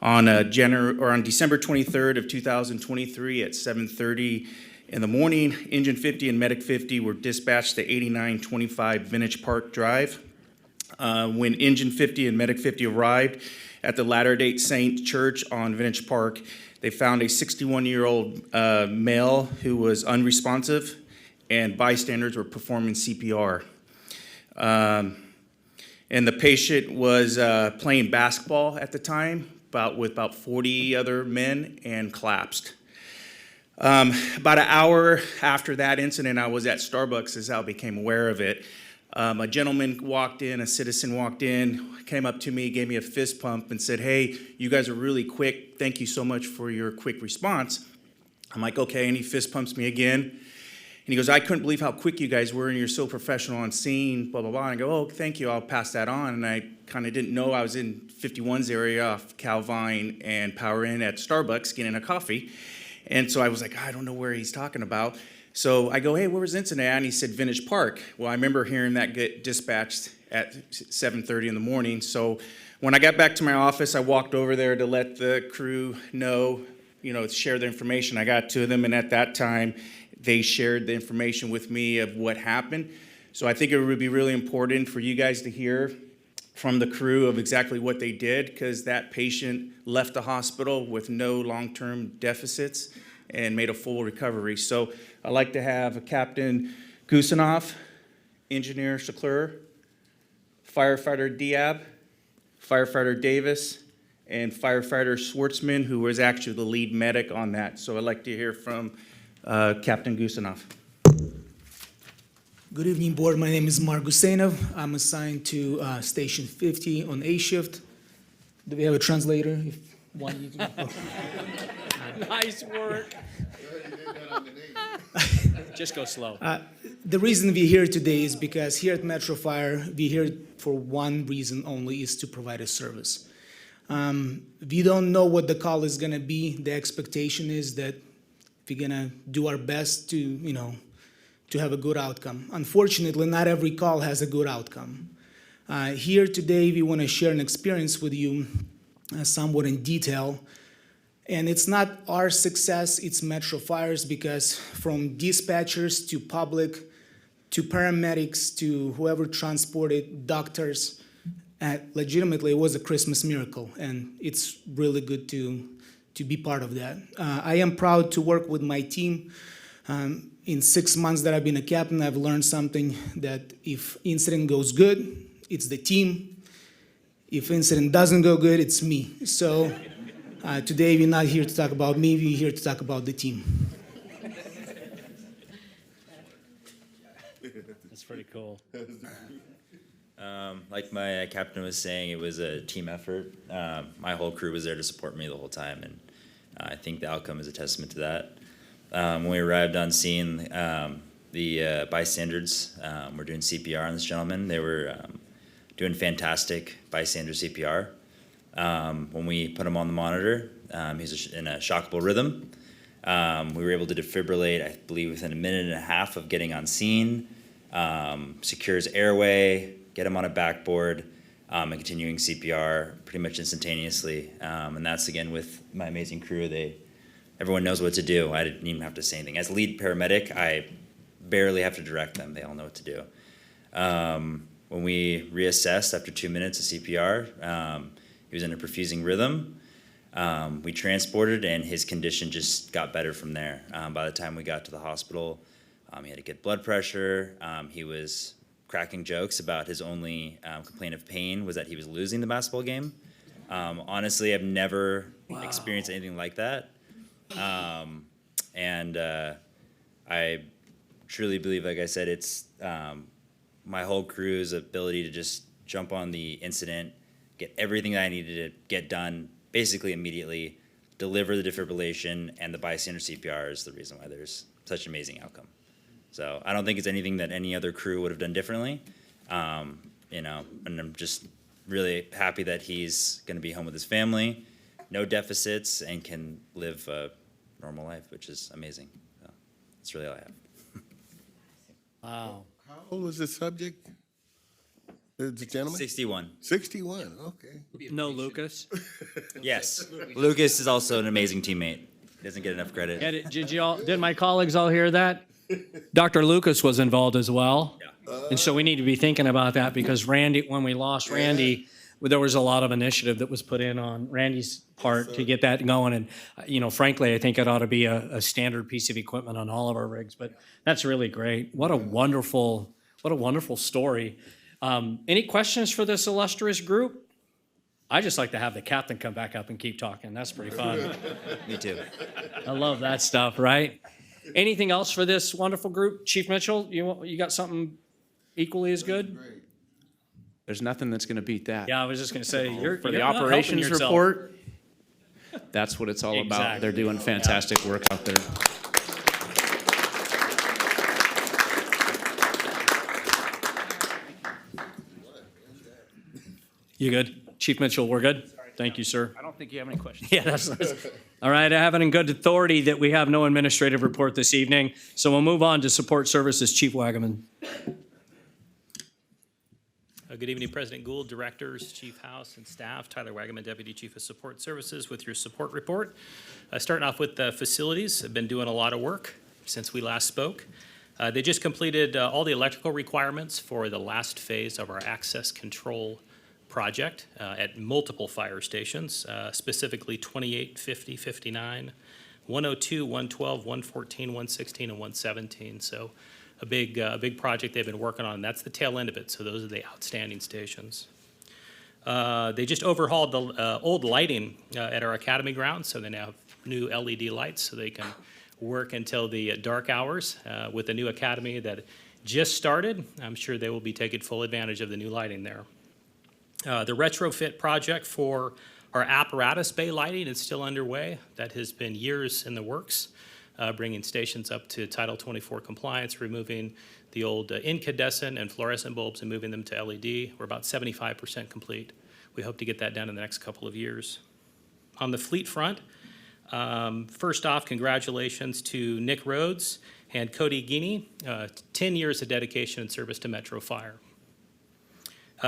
On December 23rd of 2023 at 7:30 in the morning, Engine 50 and Medic 50 were dispatched to 8925 Vintage Park Drive. When Engine 50 and Medic 50 arrived at the Latter-day Saint Church on Vintage Park, they found a 61-year-old male who was unresponsive, and bystanders were performing CPR. And the patient was playing basketball at the time with about 40 other men and collapsed. About an hour after that incident, I was at Starbucks as I became aware of it. A gentleman walked in, a citizen walked in, came up to me, gave me a fist pump and said, "Hey, you guys are really quick. Thank you so much for your quick response." I'm like, "Okay," and he fist pumps me again. And he goes, "I couldn't believe how quick you guys were and you're so professional on scene, blah, blah, blah." And I go, "Oh, thank you, I'll pass that on." And I kind of didn't know I was in 51's area off Calvine and Power Inn at Starbucks getting a coffee. And so I was like, I don't know where he's talking about. So I go, "Hey, where was the incident at?" And he said, "Vintage Park." Well, I remember hearing that get dispatched at 7:30 in the morning. So when I got back to my office, I walked over there to let the crew know, share the information. I got to them, and at that time, they shared the information with me of what happened. So I think it would be really important for you guys to hear from the crew of exactly what they did, because that patient left the hospital with no long-term deficits and made a full recovery. So I'd like to have Captain Gusinoff, Engineer Shakler, Firefighter Diab, Firefighter Davis, and Firefighter Schwartzman, who was actually the lead medic on that. So I'd like to hear from Captain Gusinoff. Good evening, board. My name is Mark Gusenov. I'm assigned to Station 50 on A shift. Do we have a translator? If one needs to go. Nice work. Just go slow. The reason we're here today is because here at Metro Fire, we're here for one reason only, is to provide a service. We don't know what the call is gonna be. The expectation is that we're gonna do our best to, to have a good outcome. Unfortunately, not every call has a good outcome. Here today, we wanna share an experience with you somewhat in detail. And it's not our success, it's Metro Fire's, because from dispatchers to public, to paramedics, to whoever transported doctors, legitimately it was a Christmas miracle, and it's really good to be part of that. I am proud to work with my team. In 6 months that I've been a captain, I've learned something, that if incident goes good, it's the team. If incident doesn't go good, it's me. So today we're not here to talk about me, we're here to talk about the team. That's pretty cool. Like my captain was saying, it was a team effort. My whole crew was there to support me the whole time, and I think the outcome is a testament to that. When we arrived on scene, the bystanders were doing CPR on this gentleman. They were doing fantastic bystander CPR. When we put him on the monitor, he's in a shockable rhythm. We were able to defibrillate, I believe, within a minute and a half of getting on scene, secure his airway, get him on a backboard, and continuing CPR pretty much instantaneously. And that's, again, with my amazing crew. Everyone knows what to do. I didn't even have to say anything. As lead paramedic, I barely have to direct them. They all know what to do. When we reassessed after 2 minutes of CPR, he was in a perfusing rhythm. We transported, and his condition just got better from there. By the time we got to the hospital, he had a good blood pressure. He was cracking jokes about his only complaint of pain was that he was losing the basketball game. Honestly, I've never experienced anything like that. I truly believe, like I said, it's my whole crew's ability to just jump on the incident, get everything that I needed to get done basically immediately, deliver the defibrillation, and the bystander CPR is the reason why there's such an amazing outcome. So I don't think it's anything that any other crew would have done differently. And I'm just really happy that he's going to be home with his family, no deficits, and can live a normal life, which is amazing. So that's really all I have. Wow. How old was the subject? The gentleman? 61. 61, okay. No Lucas? Yes. Lucas is also an amazing teammate. Doesn't get enough credit. Did my colleagues all hear that? Dr. Lucas was involved as well. And so we need to be thinking about that because Randy, when we lost Randy, there was a lot of initiative that was put in on Randy's part to get that going. And, frankly, I think it ought to be a standard piece of equipment on all of our rigs, but that's really great. What a wonderful story. Any questions for this illustrious group? I just like to have the captain come back up and keep talking. That's pretty fun. Me too. I love that stuff, right? Anything else for this wonderful group? Chief Mitchell, you got something equally as good? There's nothing that's going to beat that. Yeah, I was just going to say, For the you're not helping operations yourself. report, that's what it's all about. Exactly. They're doing fantastic work out there. You good? Chief Mitchell, we're good? Thank you, sir. I don't think you have any questions. Yeah, that's all right. I have it in good authority that we have no administrative report this evening. So we'll move on to support services. Chief Wagaman. Good evening, President Gould, directors, Chief House, and staff. Tyler Wagaman, Deputy Chief of Support Services, with your support report. Starting off with the facilities, have been doing a lot of work since we last spoke. They just completed all the electrical requirements for the last phase of our access control project at multiple fire stations, specifically 28, 50, 59, 102, 112, 114, 116, and 117. So a big project they've been working on. That's the tail end of it. So those are the outstanding stations. They just overhauled the old lighting at our academy grounds, so they now have new LED lights, so they can work until the dark hours with the new academy that just started. I'm sure they will be taking full advantage of the new lighting there. The retrofit project for our apparatus bay lighting is still underway. That has been years in the works, bringing stations up to Title 24 compliance, removing the old incandescent and fluorescent bulbs and moving them to LED. We're about 75% complete. We hope to get that done in the next couple of years. On the fleet front, first off, congratulations to Nick Rhodes and Cody Guinea, 10 years of dedication and service to Metro Fire.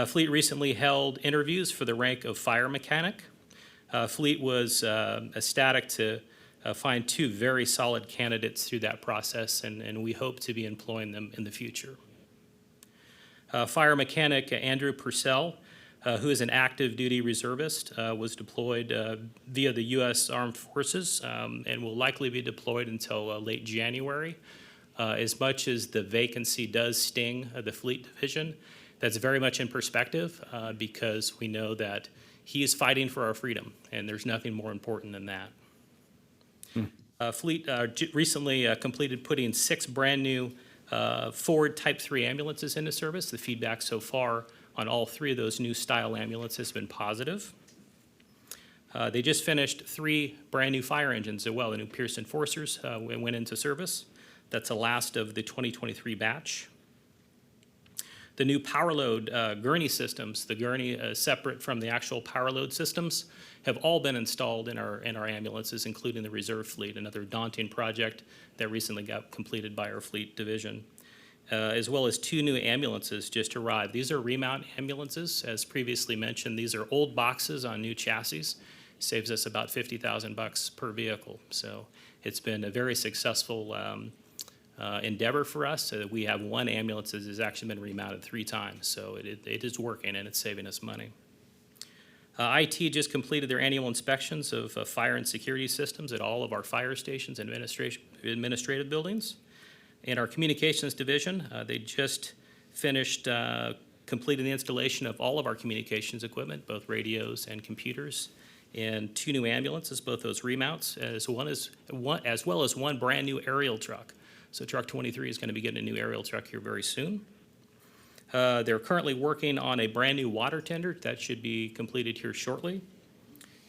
Fleet recently held interviews for the rank of fire mechanic. Fleet was ecstatic to find two very solid candidates through that process, and we hope to be employing them in the future. Fire mechanic Andrew Purcell, who is an active duty reservist, was deployed via the U.S. Armed Forces and will likely be deployed until late January. As much as the vacancy does sting the fleet division, that's very much in perspective because we know that he is fighting for our freedom, and there's nothing more important than that. Fleet recently completed putting 6 brand new Ford Type 3 ambulances into service. The feedback so far on all 3 of those new style ambulances has been positive. They just finished 3 brand new fire engines as well. The new Pearson Forcers went into service. That's the last of the 2023 batch. The new power load gurney systems, the gurney separate from the actual power load systems, have all been installed in our ambulances, including the reserve fleet, another daunting project that recently got completed by our fleet division, as well as 2 new ambulances just arrived. These are remount ambulances. As previously mentioned, these are old boxes on new chassis. Saves us about $50,000 per vehicle. So it's been a very successful endeavor for us. We have 1 ambulance that has actually been remounted 3 times, so it is working and it's saving us money. IT just completed their annual inspections of fire and security systems at all of our fire stations and administrative buildings. In our communications division, they just finished completing the installation of all of our communications equipment, both radios and computers, and 2 new ambulances, both those remounts, as well as 1 brand new aerial truck. So Truck 23 is going to be getting a new aerial truck here very soon. They're currently working on a brand new water tender that should be completed here shortly.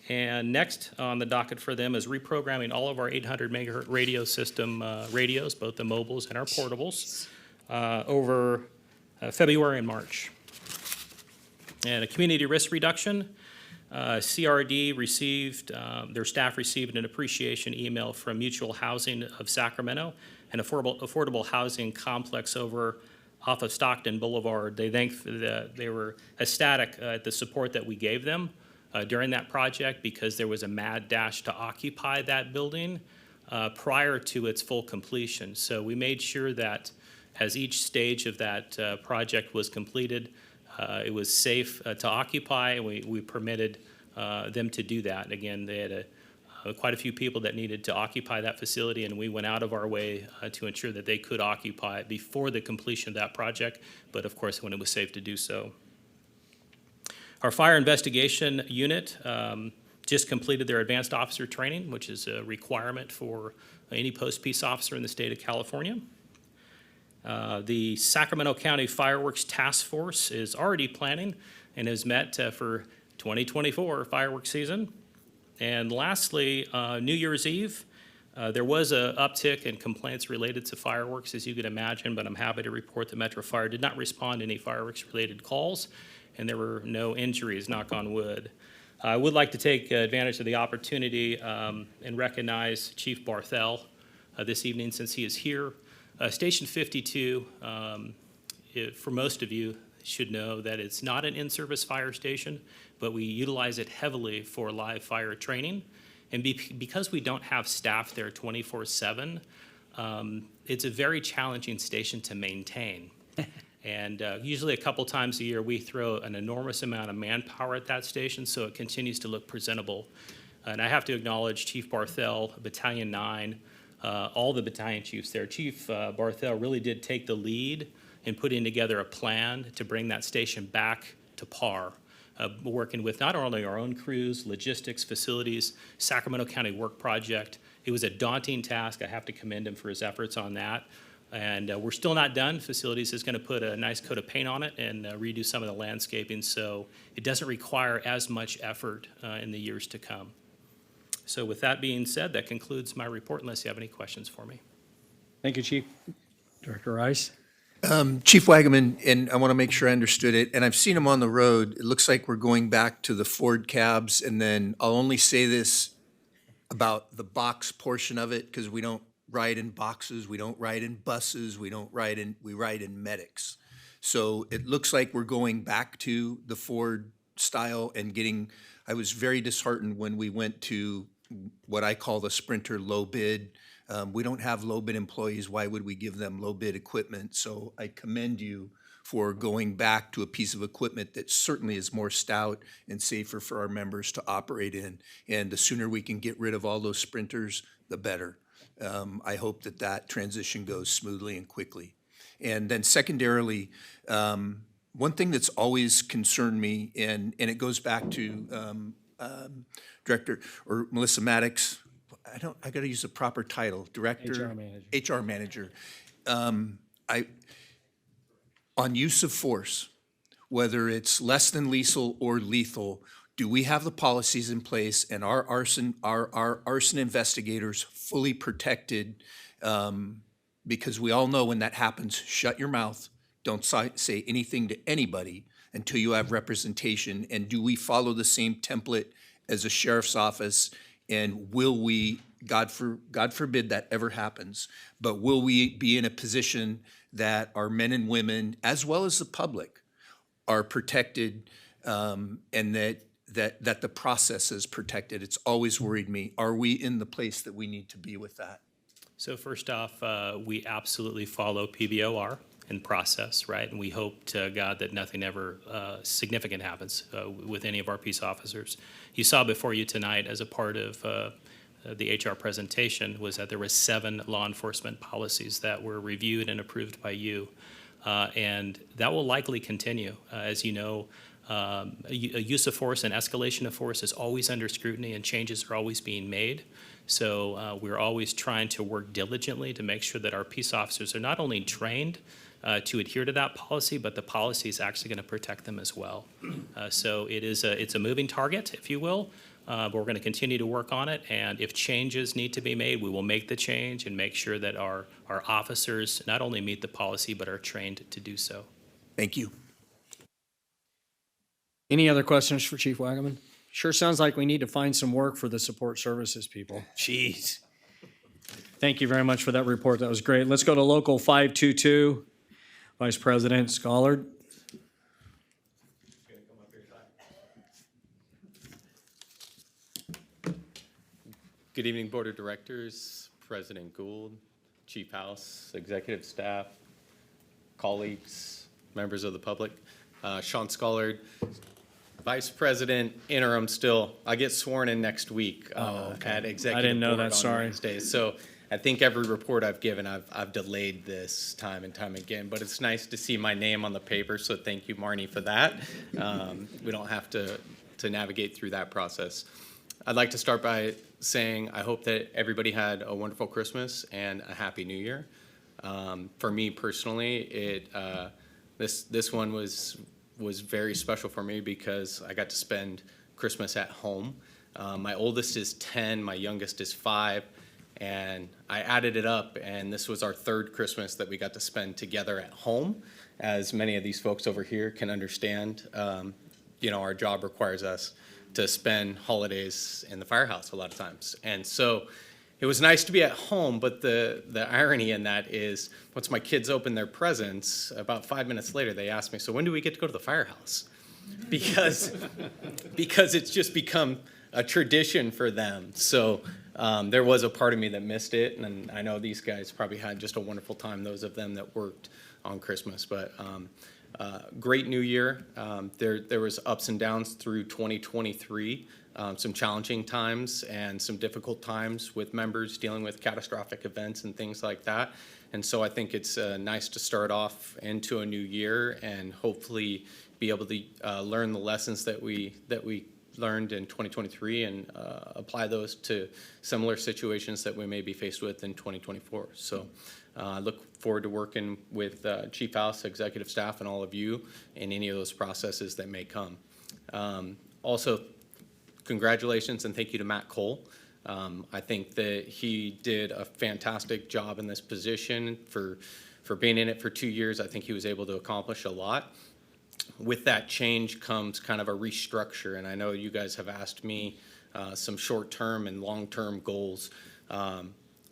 And next on the docket for them is reprogramming all of our 800 megahertz radio system radios, both the mobiles and our portables, over February and March. And a community risk reduction. CRD received, their staff received an appreciation email from Mutual Housing of Sacramento, an affordable housing complex over off of Stockton Boulevard. They were ecstatic at the support that we gave them during that project because there was a mad dash to occupy that building prior to its full completion. So we made sure that as each stage of that project was completed, it was safe to occupy, and we permitted them to do that. Again, they had quite a few people that needed to occupy that facility, and we went out of our way to ensure that they could occupy it before the completion of that project, but of course when it was safe to do so. Our fire investigation unit just completed their advanced officer training, which is a requirement for any post-peace officer in the state of California. The Sacramento County Fireworks Task Force is already planning and has met for 2024 fireworks season. And lastly, New Year's Eve, there was an uptick in complaints related to fireworks, as you could imagine, but I'm happy to report that Metro Fire did not respond to any fireworks-related calls, and there were no injuries, knock on wood. I would like to take advantage of the opportunity and recognize Chief Barthel this evening since he is here. Station 52, for most of you, should know that it's not an in-service fire station, but we utilize it heavily for live fire training. And because we don't have staff there 24/7, it's a very challenging station to maintain. And usually a couple times a year, we throw an enormous amount of manpower at that station so it continues to look presentable. And I have to acknowledge Chief Barthel, Battalion 9, all the battalion chiefs there. Chief Barthel really did take the lead in putting together a plan to bring that station back to par, working with not only our own crews, logistics, facilities, Sacramento County Work Project. It was a daunting task. I have to commend him for his efforts on that. And we're still not done. Facilities is going to put a nice coat of paint on it and redo some of the landscaping, so it doesn't require as much effort in the years to come. So with that being said, that concludes my report, unless you have any questions for me. Thank you, Chief. Director Rice? Chief Wagaman, and I want to make sure I understood it, and I've seen them on the road. It looks like we're going back to the Ford cabs, and then I'll only say this about the box portion of it, because we don't ride in boxes, we don't ride in buses, we ride in medics. So it looks like we're going back to the Ford style and I was very disheartened when we went to what I call the Sprinter low bid. We don't have low bid employees. Why would we give them low bid equipment? So I commend you for going back to a piece of equipment that certainly is more stout and safer for our members to operate in. And the sooner we can get rid of all those Sprinters, the better. I hope that transition goes smoothly and quickly. And then secondarily, one thing that's always concerned me, and it goes back to Director or Melissa Maddox, I got to use the proper title, Director. HR Manager. On use of force, whether it's less than lethal or lethal, do we have the policies in place and our arson investigators fully protected? Because we all know when that happens, shut your mouth, don't say anything to anybody until you have representation. And do we follow the same template as a sheriff's office? And will we, God forbid that ever happens, but will we be in a position that our men and women, as well as the public, are protected, and that the process is protected? It's always worried me. Are we in the place that we need to be with that? So first off, we absolutely follow PBOR and process, right? And we hope to God that nothing ever significant happens with any of our peace officers. You saw before you tonight, as a part of the HR presentation, was that there were 7 law enforcement policies that were reviewed and approved by you. And that will likely continue. As you know, use of force and escalation of force is always under scrutiny, and changes are always being made. So we're always trying to work diligently to make sure that our peace officers are not only trained to adhere to that policy, but the policy is actually going to protect them as well. So it's a moving target, if you will, but we're going to continue to work on it. And if changes need to be made, we will make the change and make sure that our officers not only meet the policy, but are trained to do so. Thank you. Any other questions for Chief Wagaman? Sure sounds like we need to find some work for the support services people. Jeez. Thank you very much for that report. That was great. Let's go to Local 522. Vice President Schollard. Good evening, Board of Directors, President Gould, Chief House, executive staff, colleagues, members of the public. Sean Schollard, Vice President, interim still. I get sworn in next week at Executive I didn't know Board that, on sorry. Wednesday. So I think every report I've given, I've delayed this time and time again, but it's nice to see my name on the paper, so thank you, Marnie, for that. We don't have to navigate through that process. I'd like to start by saying I hope that everybody had a wonderful Christmas and a Happy New Year. For me personally, this one was very special for me because I got to spend Christmas at home. My oldest is 10, my youngest is 5, and I added it up, and this was our third Christmas that we got to spend together at home. As many of these folks over here can understand, our job requires us to spend holidays in the firehouse a lot of times. And so it was nice to be at home, but the irony in that is once my kids opened their presents, about 5 minutes later, they asked me, so when do we get to go to the firehouse? Because it's just become a tradition for them. So there was a part of me that missed it, and I know these guys probably had just a wonderful time, those of them that worked on Christmas. But great New Year. There was ups and downs through 2023. Some challenging times and some difficult times with members dealing with catastrophic events and things like that. And so I think it's nice to start off into a new year and hopefully be able to learn the lessons that we learned in 2023 and apply those to similar situations that we may be faced with in 2024. So I look forward to working with Chief House, executive staff, and all of you in any of those processes that may come. Also, congratulations and thank you to Matt Cole. I think that he did a fantastic job in this position for being in it for 2 years. I think he was able to accomplish a lot. With that change comes kind of a restructure, and I know you guys have asked me some short-term and long-term goals.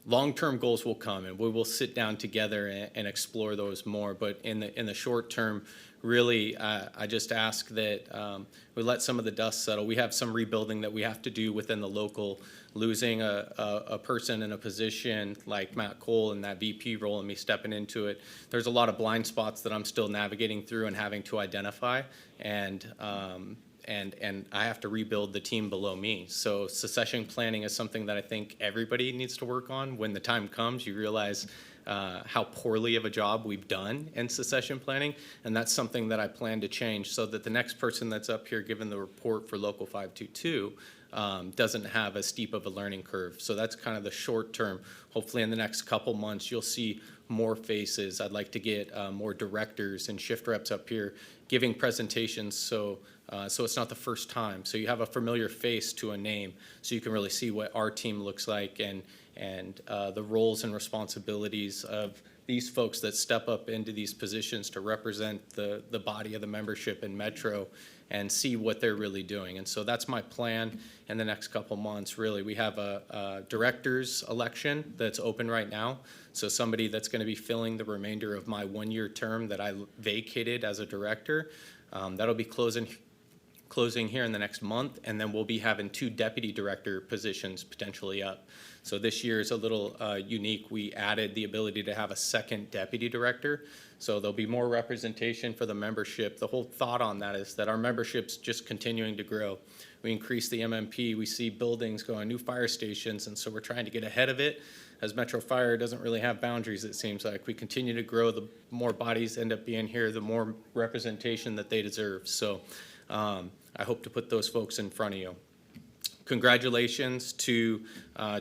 Long-term goals will come, and we will sit down together and explore those more. But in the short term, really, I just ask that we let some of the dust settle. We have some rebuilding that we have to do within the local. Losing a person in a position like Matt Cole in that VP role and me stepping into it, there's a lot of blind spots that I'm still navigating through and having to identify. And I have to rebuild the team below me. So succession planning is something that I think everybody needs to work on. When the time comes, you realize how poorly of a job we've done in succession planning, and that's something that I plan to change so that the next person that's up here giving the report for Local 522 doesn't have as steep of a learning curve. So that's kind of the short term. Hopefully in the next couple months, you'll see more faces. I'd like to get more directors and shift reps up here giving presentations so it's not the first time. So you have a familiar face to a name so you can really see what our team looks like and the roles and responsibilities of these folks that step up into these positions to represent the body of the membership in Metro and see what they're really doing. And so that's my plan in the next couple months, really. We have a director's election that's open right now. So somebody that's going to be filling the remainder of my one-year term that I vacated as a director. That'll be closing here in the next month, and then we'll be having 2 deputy director positions potentially up. So this year is a little unique. We added the ability to have a second deputy director. So there'll be more representation for the membership. The whole thought on that is that our membership's just continuing to grow. We increase the MMP, we see buildings going, new fire stations, and so we're trying to get ahead of it. As Metro Fire doesn't really have boundaries, it seems like. We continue to grow, the more bodies end up being here, the more representation that they deserve. So I hope to put those folks in front of you. Congratulations to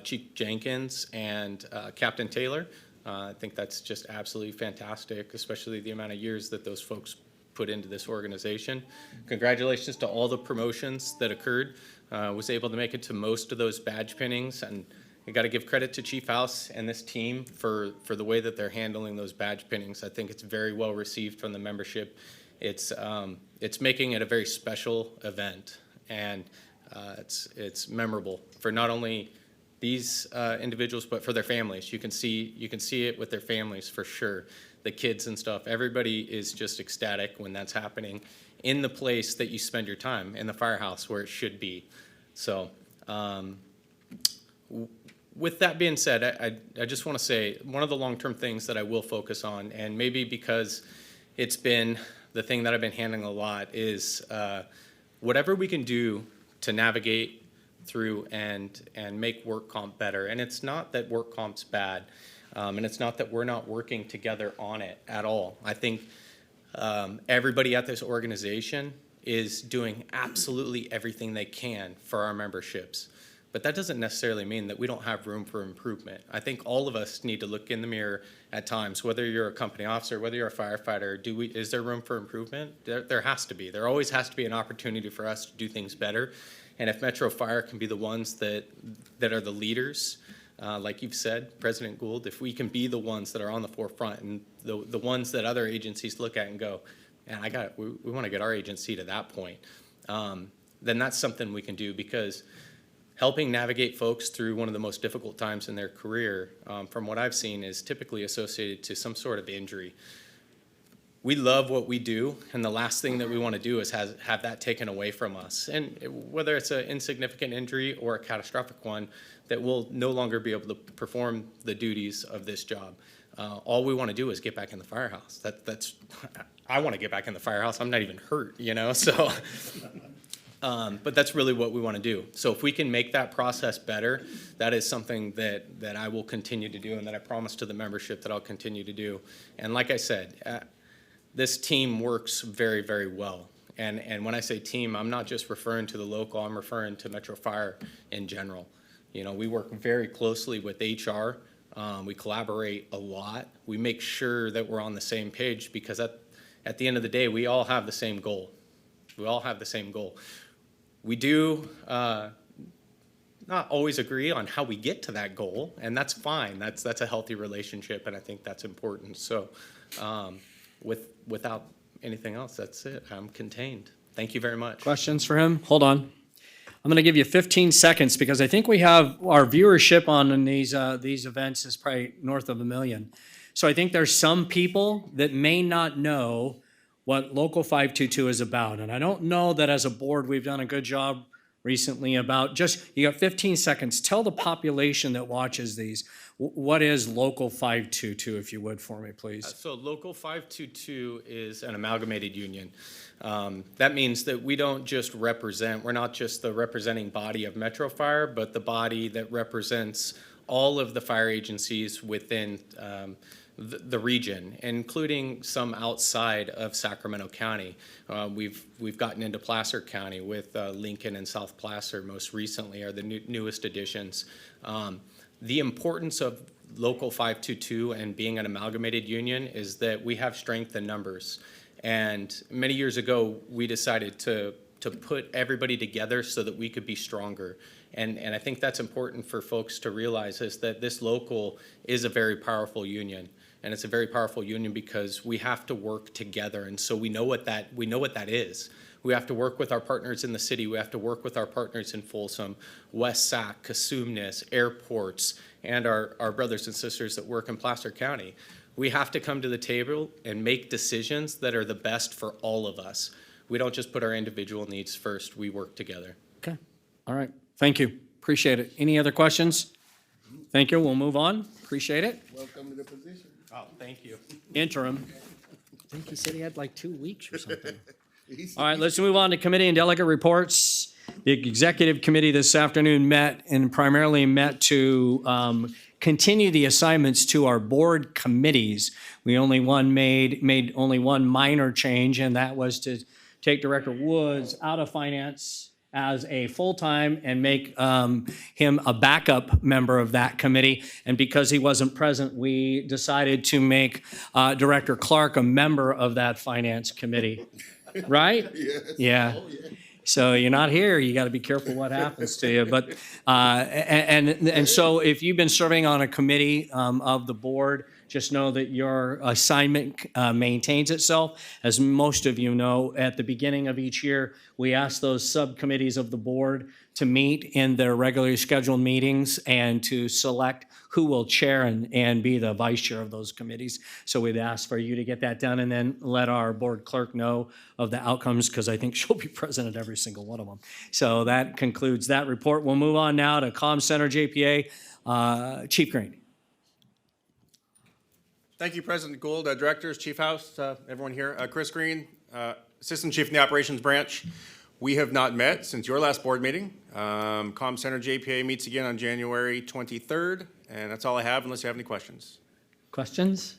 Chief Jenkins and Captain Taylor. I think that's just absolutely fantastic, especially the amount of years that those folks put into this organization. Congratulations to all the promotions that occurred. Was able to make it to most of those badge pinnings, and I got to give credit to Chief House and this team for the way that they're handling those badge pinnings. I think it's very well received from the membership. It's making it a very special event, and it's memorable for not only these individuals but for their families. You can see it with their families for sure. the kids and stuff. Everybody is just ecstatic when that's happening in the place that you spend your time, in the firehouse where it should be. So, with that being said, I just want to say one of the long-term things that I will focus on, and maybe because it's been the thing that I've been handling a lot, is whatever we can do to navigate through and make work comp better. And it's not that work comp's bad, and it's not that we're not working together on it at all. I think everybody at this organization is doing absolutely everything they can for our memberships. But that doesn't necessarily mean that we don't have room for improvement. I think all of us need to look in the mirror at times, whether you're a company officer, whether you're a firefighter, is there room for improvement? There has to be. There always has to be an opportunity for us to do things better. And if Metro Fire can be the ones that are the leaders, like you've said, President Gould, if we can be the ones that are on the forefront and the ones that other agencies look at and go, man, we want to get our agency to that point, then that's something we can do, because helping navigate folks through one of the most difficult times in their career, from what I've seen, is typically associated to some sort of injury. We love what we do, and the last thing that we want to do is have that taken away from us. And whether it's an insignificant injury or a catastrophic one, that we'll no longer be able to perform the duties of this job. All we want to do is get back in the firehouse. I want to get back in the firehouse. I'm not even hurt, so. But that's really what we want to do. So if we can make that process better, that is something that I will continue to do, and that I promise to the membership that I'll continue to do. And like I said, this team works very, very well. And when I say team, I'm not just referring to the local, I'm referring to Metro Fire in general. We work very closely with HR. We collaborate a lot. We make sure that we're on the same page, because at the end of the day, we all have the same goal. We all have the same goal. We do not always agree on how we get to that goal, and that's fine. That's a healthy relationship, and I think that's important. So without anything else, that's it. I'm contained. Thank you very much. Questions for him? Hold on. I'm going to give you 15 seconds, because I think we have our viewership on these events is probably north of 1 million. So I think there's some people that may not know what Local 522 is about. And I don't know that as a board we've done a good job recently about you got 15 seconds. Tell the population that watches these, what is Local 522, if you would, for me, please? So Local 522 is an amalgamated union. That means that we don't just we're not just the representing body of Metro Fire, but the body that represents all of the fire agencies within the region, including some outside of Sacramento County. We've gotten into Placer County with Lincoln and South Placer most recently are the newest additions. The importance of Local 522 and being an amalgamated union is that we have strength in numbers. And many years ago, we decided to put everybody together so that we could be stronger. And I think that's important for folks to realize, is that this local is a very powerful union. And it's a very powerful union because we have to work together. And so we know what that is. We have to work with our partners in the city. We have to work with our partners in Folsom, West Sac, Cosumnes, airports, and our brothers and sisters that work in Placer County. We have to come to the table and make decisions that are the best for all of us. We don't just put our individual needs first. We work together. Okay. All right. Thank you. Appreciate it. Any other questions? Thank you. We'll move on. Appreciate it. Welcome to the position. Oh, thank you. Interim. I think he said he had like 2 weeks or something. All right, let's move on to committee and delegate reports. The executive committee this afternoon met to continue the assignments to our board committees. We only made only one minor change, and that was to take Director Woods out of finance as a full-time and make him a backup member of that committee. And because he wasn't present, we decided to make Director Clark a member of that finance committee. Right? Yes. Yeah. Oh, yeah. So you're not here, you got to be careful what happens to you. But and so if you've been serving on a committee of the board, just know that your assignment maintains itself. As most of you know, at the beginning of each year, we ask those subcommittees of the board to meet in their regularly scheduled meetings and to select who will chair and be the vice chair of those committees. So we'd ask for you to get that done and then let our board clerk know of the outcomes, because I think she'll be present at every single one of them. So that concludes that report. We'll move on now to Comm Center JPA. Chief Green. Thank you, President Gould, directors, Chief House, everyone here. Chris Green, Assistant Chief in the Operations Branch. We have not met since your last board meeting. Comm Center JPA meets again on January 23rd, and that's all I have unless you have any questions. Questions?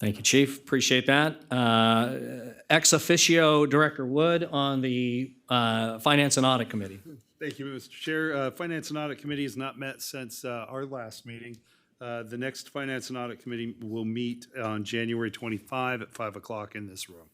Thank you, Chief. Appreciate that. Ex officio Director Wood on the Finance and Audit Committee. Thank you, Mr. Chair. Finance and Audit Committee has not met since our last meeting. The next Finance and Audit Committee will meet on January 25 at 5 o'clock in this room.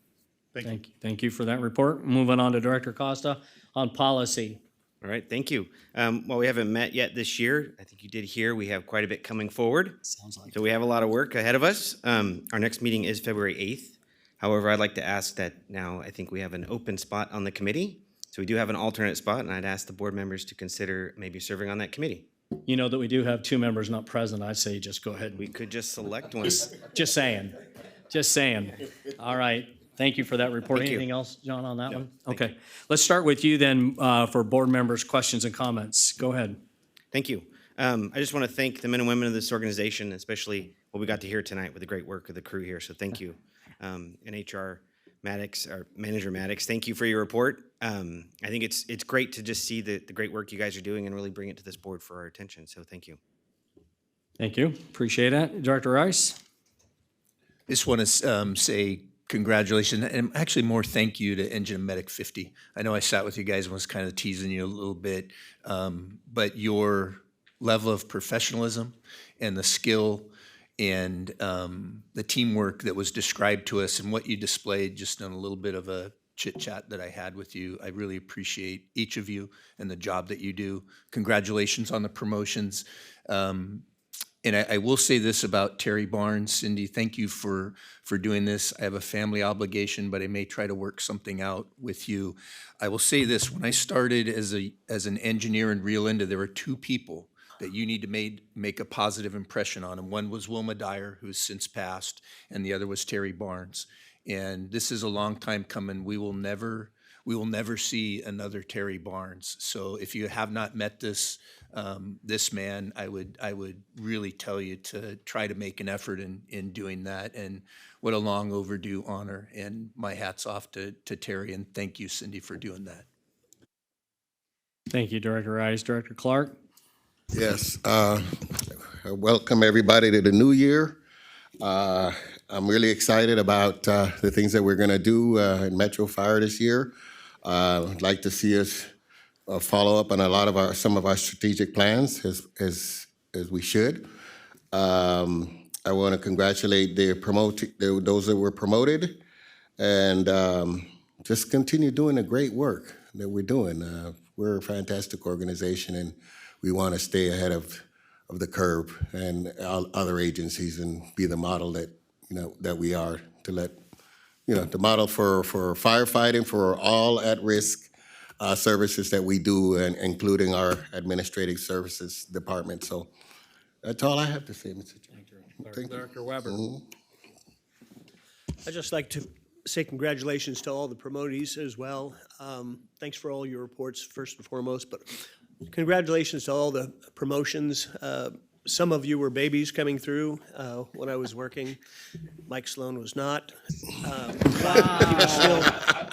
Thank you. Thank you for that report. Moving on to Director Costa on policy. All right, thank you. Well, we haven't met yet this year. I think you did hear we have quite a bit coming forward. Sounds like So we have a lot of work ahead of us. Our next meeting is February 8th. However, I'd like to ask that now I think we have an open spot on the committee. So we do have an alternate spot, and I'd ask the board members to consider maybe serving on that committee. You know that we do have two members not present. I'd say just go ahead. We could just select one. Just saying. Just saying. All right. Thank you for that report. Thank you. Anything else, John, on that one? Okay. Let's start with you then for board members' questions and comments. Go ahead. Thank you. I just want to thank the men and women of this organization, especially what we got to hear tonight with the great work of the crew here. So thank you. And HR Maddox, or Manager Maddox, thank you for your report. I think it's great to just see the great work you guys are doing and really bring it to this board for our attention. So thank you. Thank you. Appreciate that. Director Rice? Just want to say congratulations, and actually more thank you to Engine and Medic 50. I know I sat with you guys and was kind of teasing you a little bit, but your level of professionalism and the skill and the teamwork that was described to us and what you displayed just in a little bit of a chit chat that I had with you. I really appreciate each of you and the job that you do. Congratulations on the promotions. And I will say this about Terry Barnes. Cindy, thank you for doing this. I have a family obligation, but I may try to work something out with you. I will say this, when I started as an engineer in Rio Linda, there were two people that you need to make a positive impression on, and one was Wilma Dyer, who's since passed, and the other was Terry Barnes. And this is a long time coming. We will never see another Terry Barnes. So if you have not met this man, I would really tell you to try to make an effort in doing that. And what a long overdue honor. And my hat's off to Terry, and thank you, Cindy, for doing that. Thank you, Director Rice. Director Clark? Yes. Welcome everybody to the new year. I'm really excited about the things that we're going to do in Metro Fire this year. I'd like to see us follow up on some of our strategic plans as we should. I want to congratulate those that were promoted, and just continue doing the great work that we're doing. We're a fantastic organization, and we want to stay ahead of the curve and other agencies and be the model that we are, to let the model for firefighting for all at-risk services that we do, and including our administrative services department. So that's all I have to say, Mr. Chairman. Thank you. Director Weber. I'd just like to say congratulations to all the promotees as well. Thanks for all your reports, first and foremost, but congratulations to all the promotions. Some of you were babies coming through when I was working. Mike Sloan was not.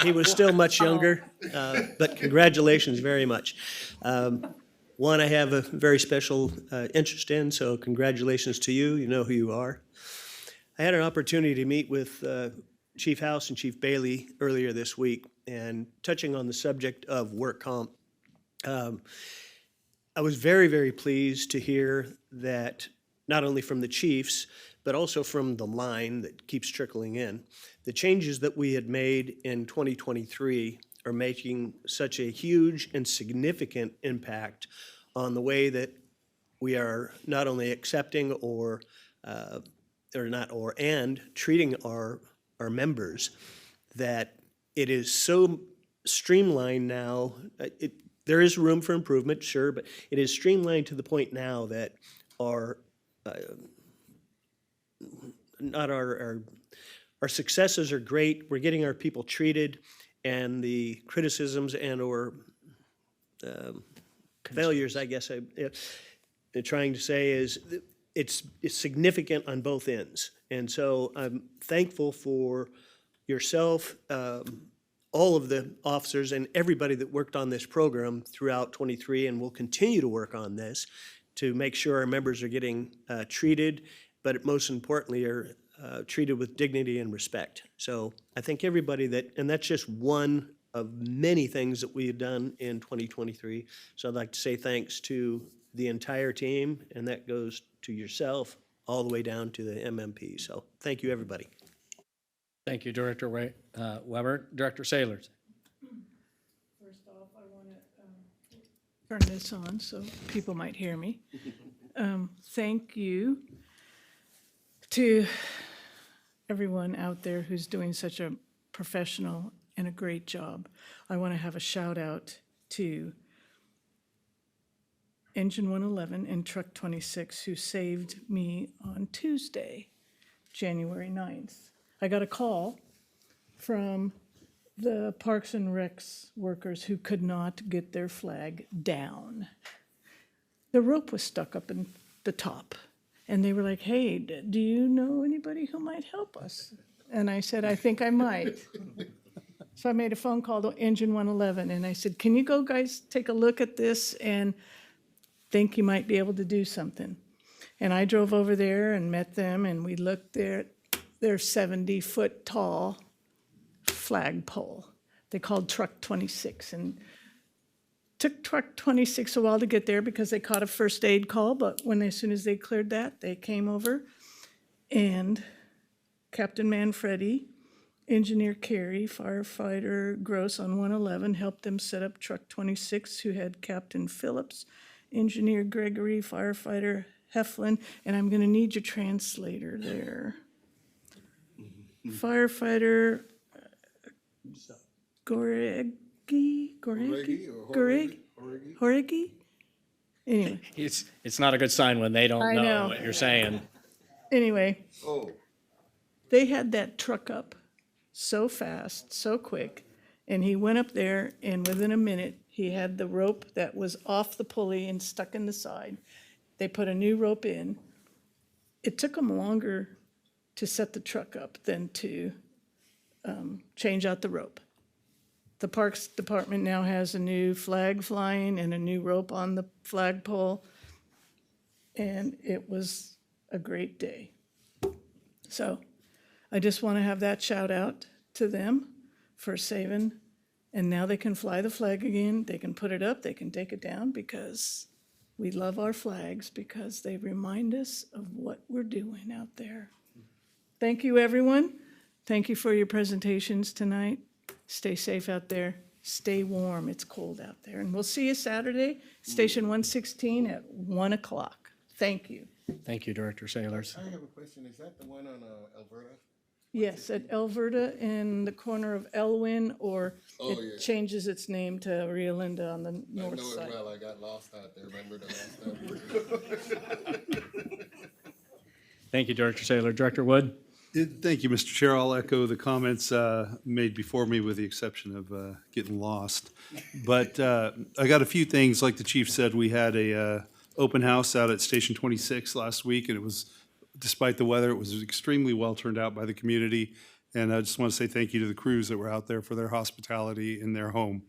He was still much younger, but congratulations very much. One I have a very special interest in, so congratulations to you. You know who you are. I had an opportunity to meet with Chief House and Chief Bailey earlier this week, and touching on the subject of work comp, I was very, very pleased to hear that not only from the chiefs, but also from the line that keeps trickling in, the changes that we had made in 2023 are making such a huge and significant impact on the way that we are not only accepting or and treating our members, that it is so streamlined now. There is room for improvement, sure, but it is streamlined to the point now that our our successes are great. We're getting our people treated, and the criticisms and/or failures, I guess I'm trying to say, is it's significant on both ends. And so I'm thankful for yourself, all of the officers and everybody that worked on this program throughout 23 and will continue to work on this to make sure our members are getting treated, but most importantly are treated with dignity and respect. So I thank everybody and that's just one of many things that we have done in 2023. So I'd like to say thanks to the entire team, and that goes to yourself all the way down to the MMP. So thank you, everybody. Thank you, Director Weber. Director Sailors. First off, I want to turn this on so people might hear me. Thank you to everyone out there who's doing such a professional and a great job. I want to have a shout out to Engine 111 and Truck 26 who saved me on Tuesday, January 9th. I got a call from the Parks and Recs workers who could not get their flag down. The rope was stuck up in the top, and they were like, hey, do you know anybody who might help us? And I said, I think I might. So I made a phone call to Engine 111, and I said, can you go guys take a look at this and think you might be able to do something? And I drove over there and met them, and we looked there at their 70-foot tall flagpole. They called Truck 26, and took Truck 26 a while to get there because they caught a first aid call, but as soon as they cleared that, they came over, and Captain Manfredi, Engineer Carey, Firefighter Gross on 111 helped them set up Truck 26, who had Captain Phillips, Engineer Gregory, Firefighter Heflin, and I'm going to need your translator there. Firefighter Goregi? Anyway. It's not a good sign when they don't I know know. what you're saying. Anyway, they had that truck up so fast, so quick, and he went up there, and within a minute, he had the rope that was off the pulley and stuck in the side. They put a new rope in. It took them longer to set the truck up than to change out the rope. The Parks Department now has a new flag flying and a new rope on the flagpole, and it was a great day. So I just want to have that shout out to them for saving, and now they can fly the flag again. They can put it up, they can take it down, because we love our flags because they remind us of what we're doing out there. Thank you, everyone. Thank you for your presentations tonight. Stay safe out there. Stay warm. It's cold out there. And we'll see you Saturday, Station 116 at 1 o'clock. Thank you. Thank you, Director Sailors. I have a question. Is that the one on Alberta? Yes, at Alberta in the corner of Elwyn, or Oh, it yeah. changes its name to Rio Linda on the I north know side. it well. I got lost out there. Remember the last time? Thank you, Director Sailor. Director Wood? Thank you, Mr. Chair. I'll echo the comments made before me, with the exception of getting lost. But I got a few things. Like the chief said, we had a open house out at Station 26 last week, and it was, despite the weather, it was extremely well turned out by the community. And I just want to say thank you to the crews that were out there for their hospitality in their home.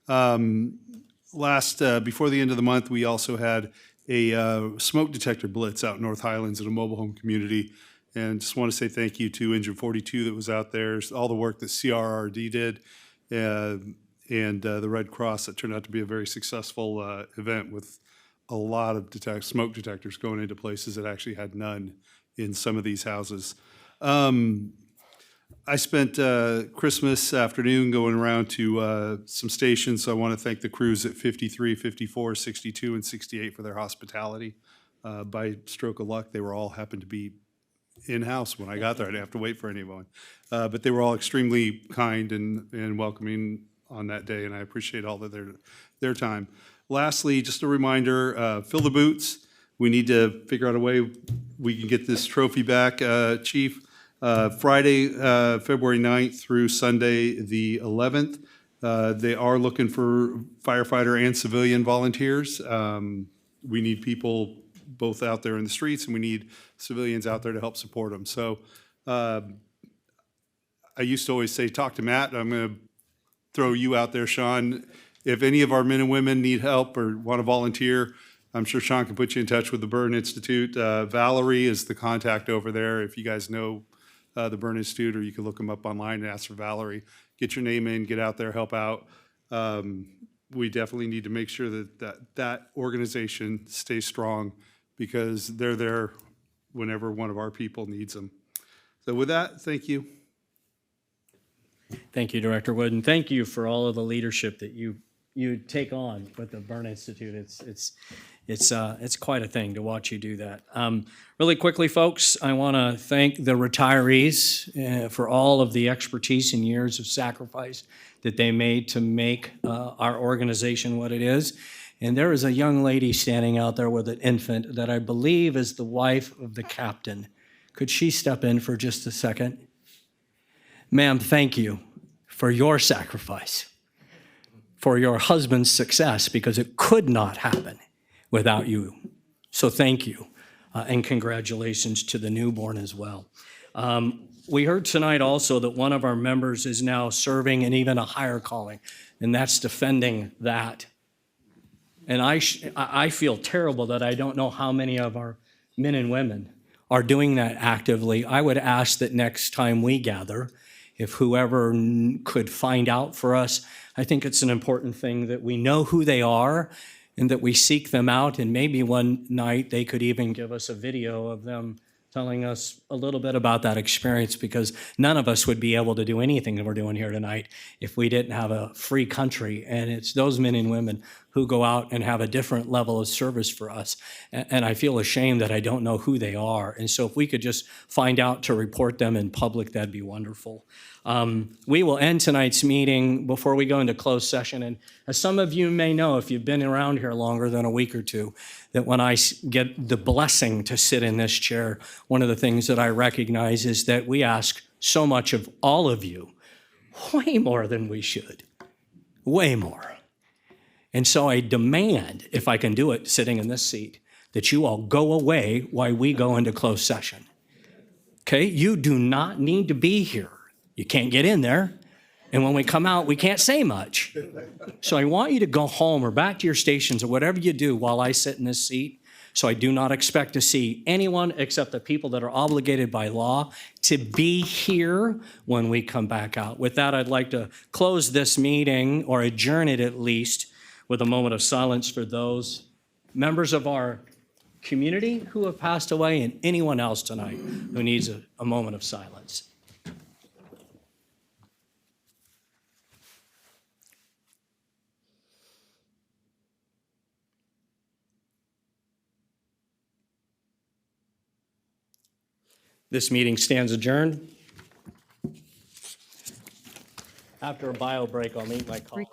Before the end of the month, we also had a smoke detector blitz out in North Highlands at a mobile home community. And just want to say thank you to Engine 42 that was out there, all the work that CRRD did, and the Red Cross. That turned out to be a very successful event with a lot of smoke detectors going into places that actually had none in some of these houses. I spent Christmas afternoon going around to some stations, so I want to thank the crews at 53, 54, 62, and 68 for their hospitality. By stroke of luck, they were all happened to be in-house when I got there. I didn't have to wait for anyone. But they were all extremely kind and welcoming on that day, and I appreciate all of their time. Lastly, just a reminder, fill the boots. We need to figure out a way we can get this trophy back, Chief. Friday, February 9th through Sunday, the 11th. They are looking for firefighter and civilian volunteers. We need people both out there in the streets, and we need civilians out there to help support them. So I used to always say, talk to Matt. I'm going to throw you out there, Sean. If any of our men and women need help or want to volunteer, I'm sure Sean can put you in touch with the Burn Institute. Valerie is the contact over there. If you guys know the Burn Institute, or you can look them up online and ask for Valerie. Get your name in, get out there, help out. We definitely need to make sure that organization stays strong, because they're there whenever one of our people needs them. So with that, thank you. Thank you, Director Wood, and thank you for all of the leadership that you take on with the Burn Institute. It's quite a thing to watch you do that. Really quickly, folks, I want to thank the retirees for all of the expertise and years of sacrifice that they made to make our organization what it is. And there is a young lady standing out there with an infant that I believe is the wife of the captain. Could she step in for just a second? Ma'am, thank you for your sacrifice, for your husband's success, because it could not happen without you. So thank you, and congratulations to the newborn as well. We heard tonight also that one of our members is now serving in even a higher calling, and that's defending that. And I feel terrible that I don't know how many of our men and women are doing that actively. I would ask that next time we gather, if whoever could find out for us, I think it's an important thing that we know who they are and that we seek them out, and maybe one night they could even give us a video of them telling us a little bit about that experience, because none of us would be able to do anything that we're doing here tonight if we didn't have a free country. And it's those men and women who go out and have a different level of service for us. And I feel ashamed that I don't know who they are. And so if we could just find out to report them in public, that'd be wonderful. We will end tonight's meeting before we go into closed session. And as some of you may know, if you've been around here longer than a week or two, that when I get the blessing to sit in this chair, one of the things that I recognize is that we ask so much of all of you, way more than we should, way more. And so I demand, if I can do it sitting in this seat, that you all go away while we go into closed session. Okay? You do not need to be here. You can't get in there. And when we come out, we can't say much. So I want you to go home or back to your stations or whatever you do while I sit in this seat. So I do not expect to see anyone except the people that are obligated by law to be here when we come back out. With that, I'd like to close this meeting, or adjourn it at least, with a moment of silence for those members of our community who have passed away, and anyone else tonight who needs a moment of silence. This meeting stands adjourned. After a bio break, I'll meet my colleagues.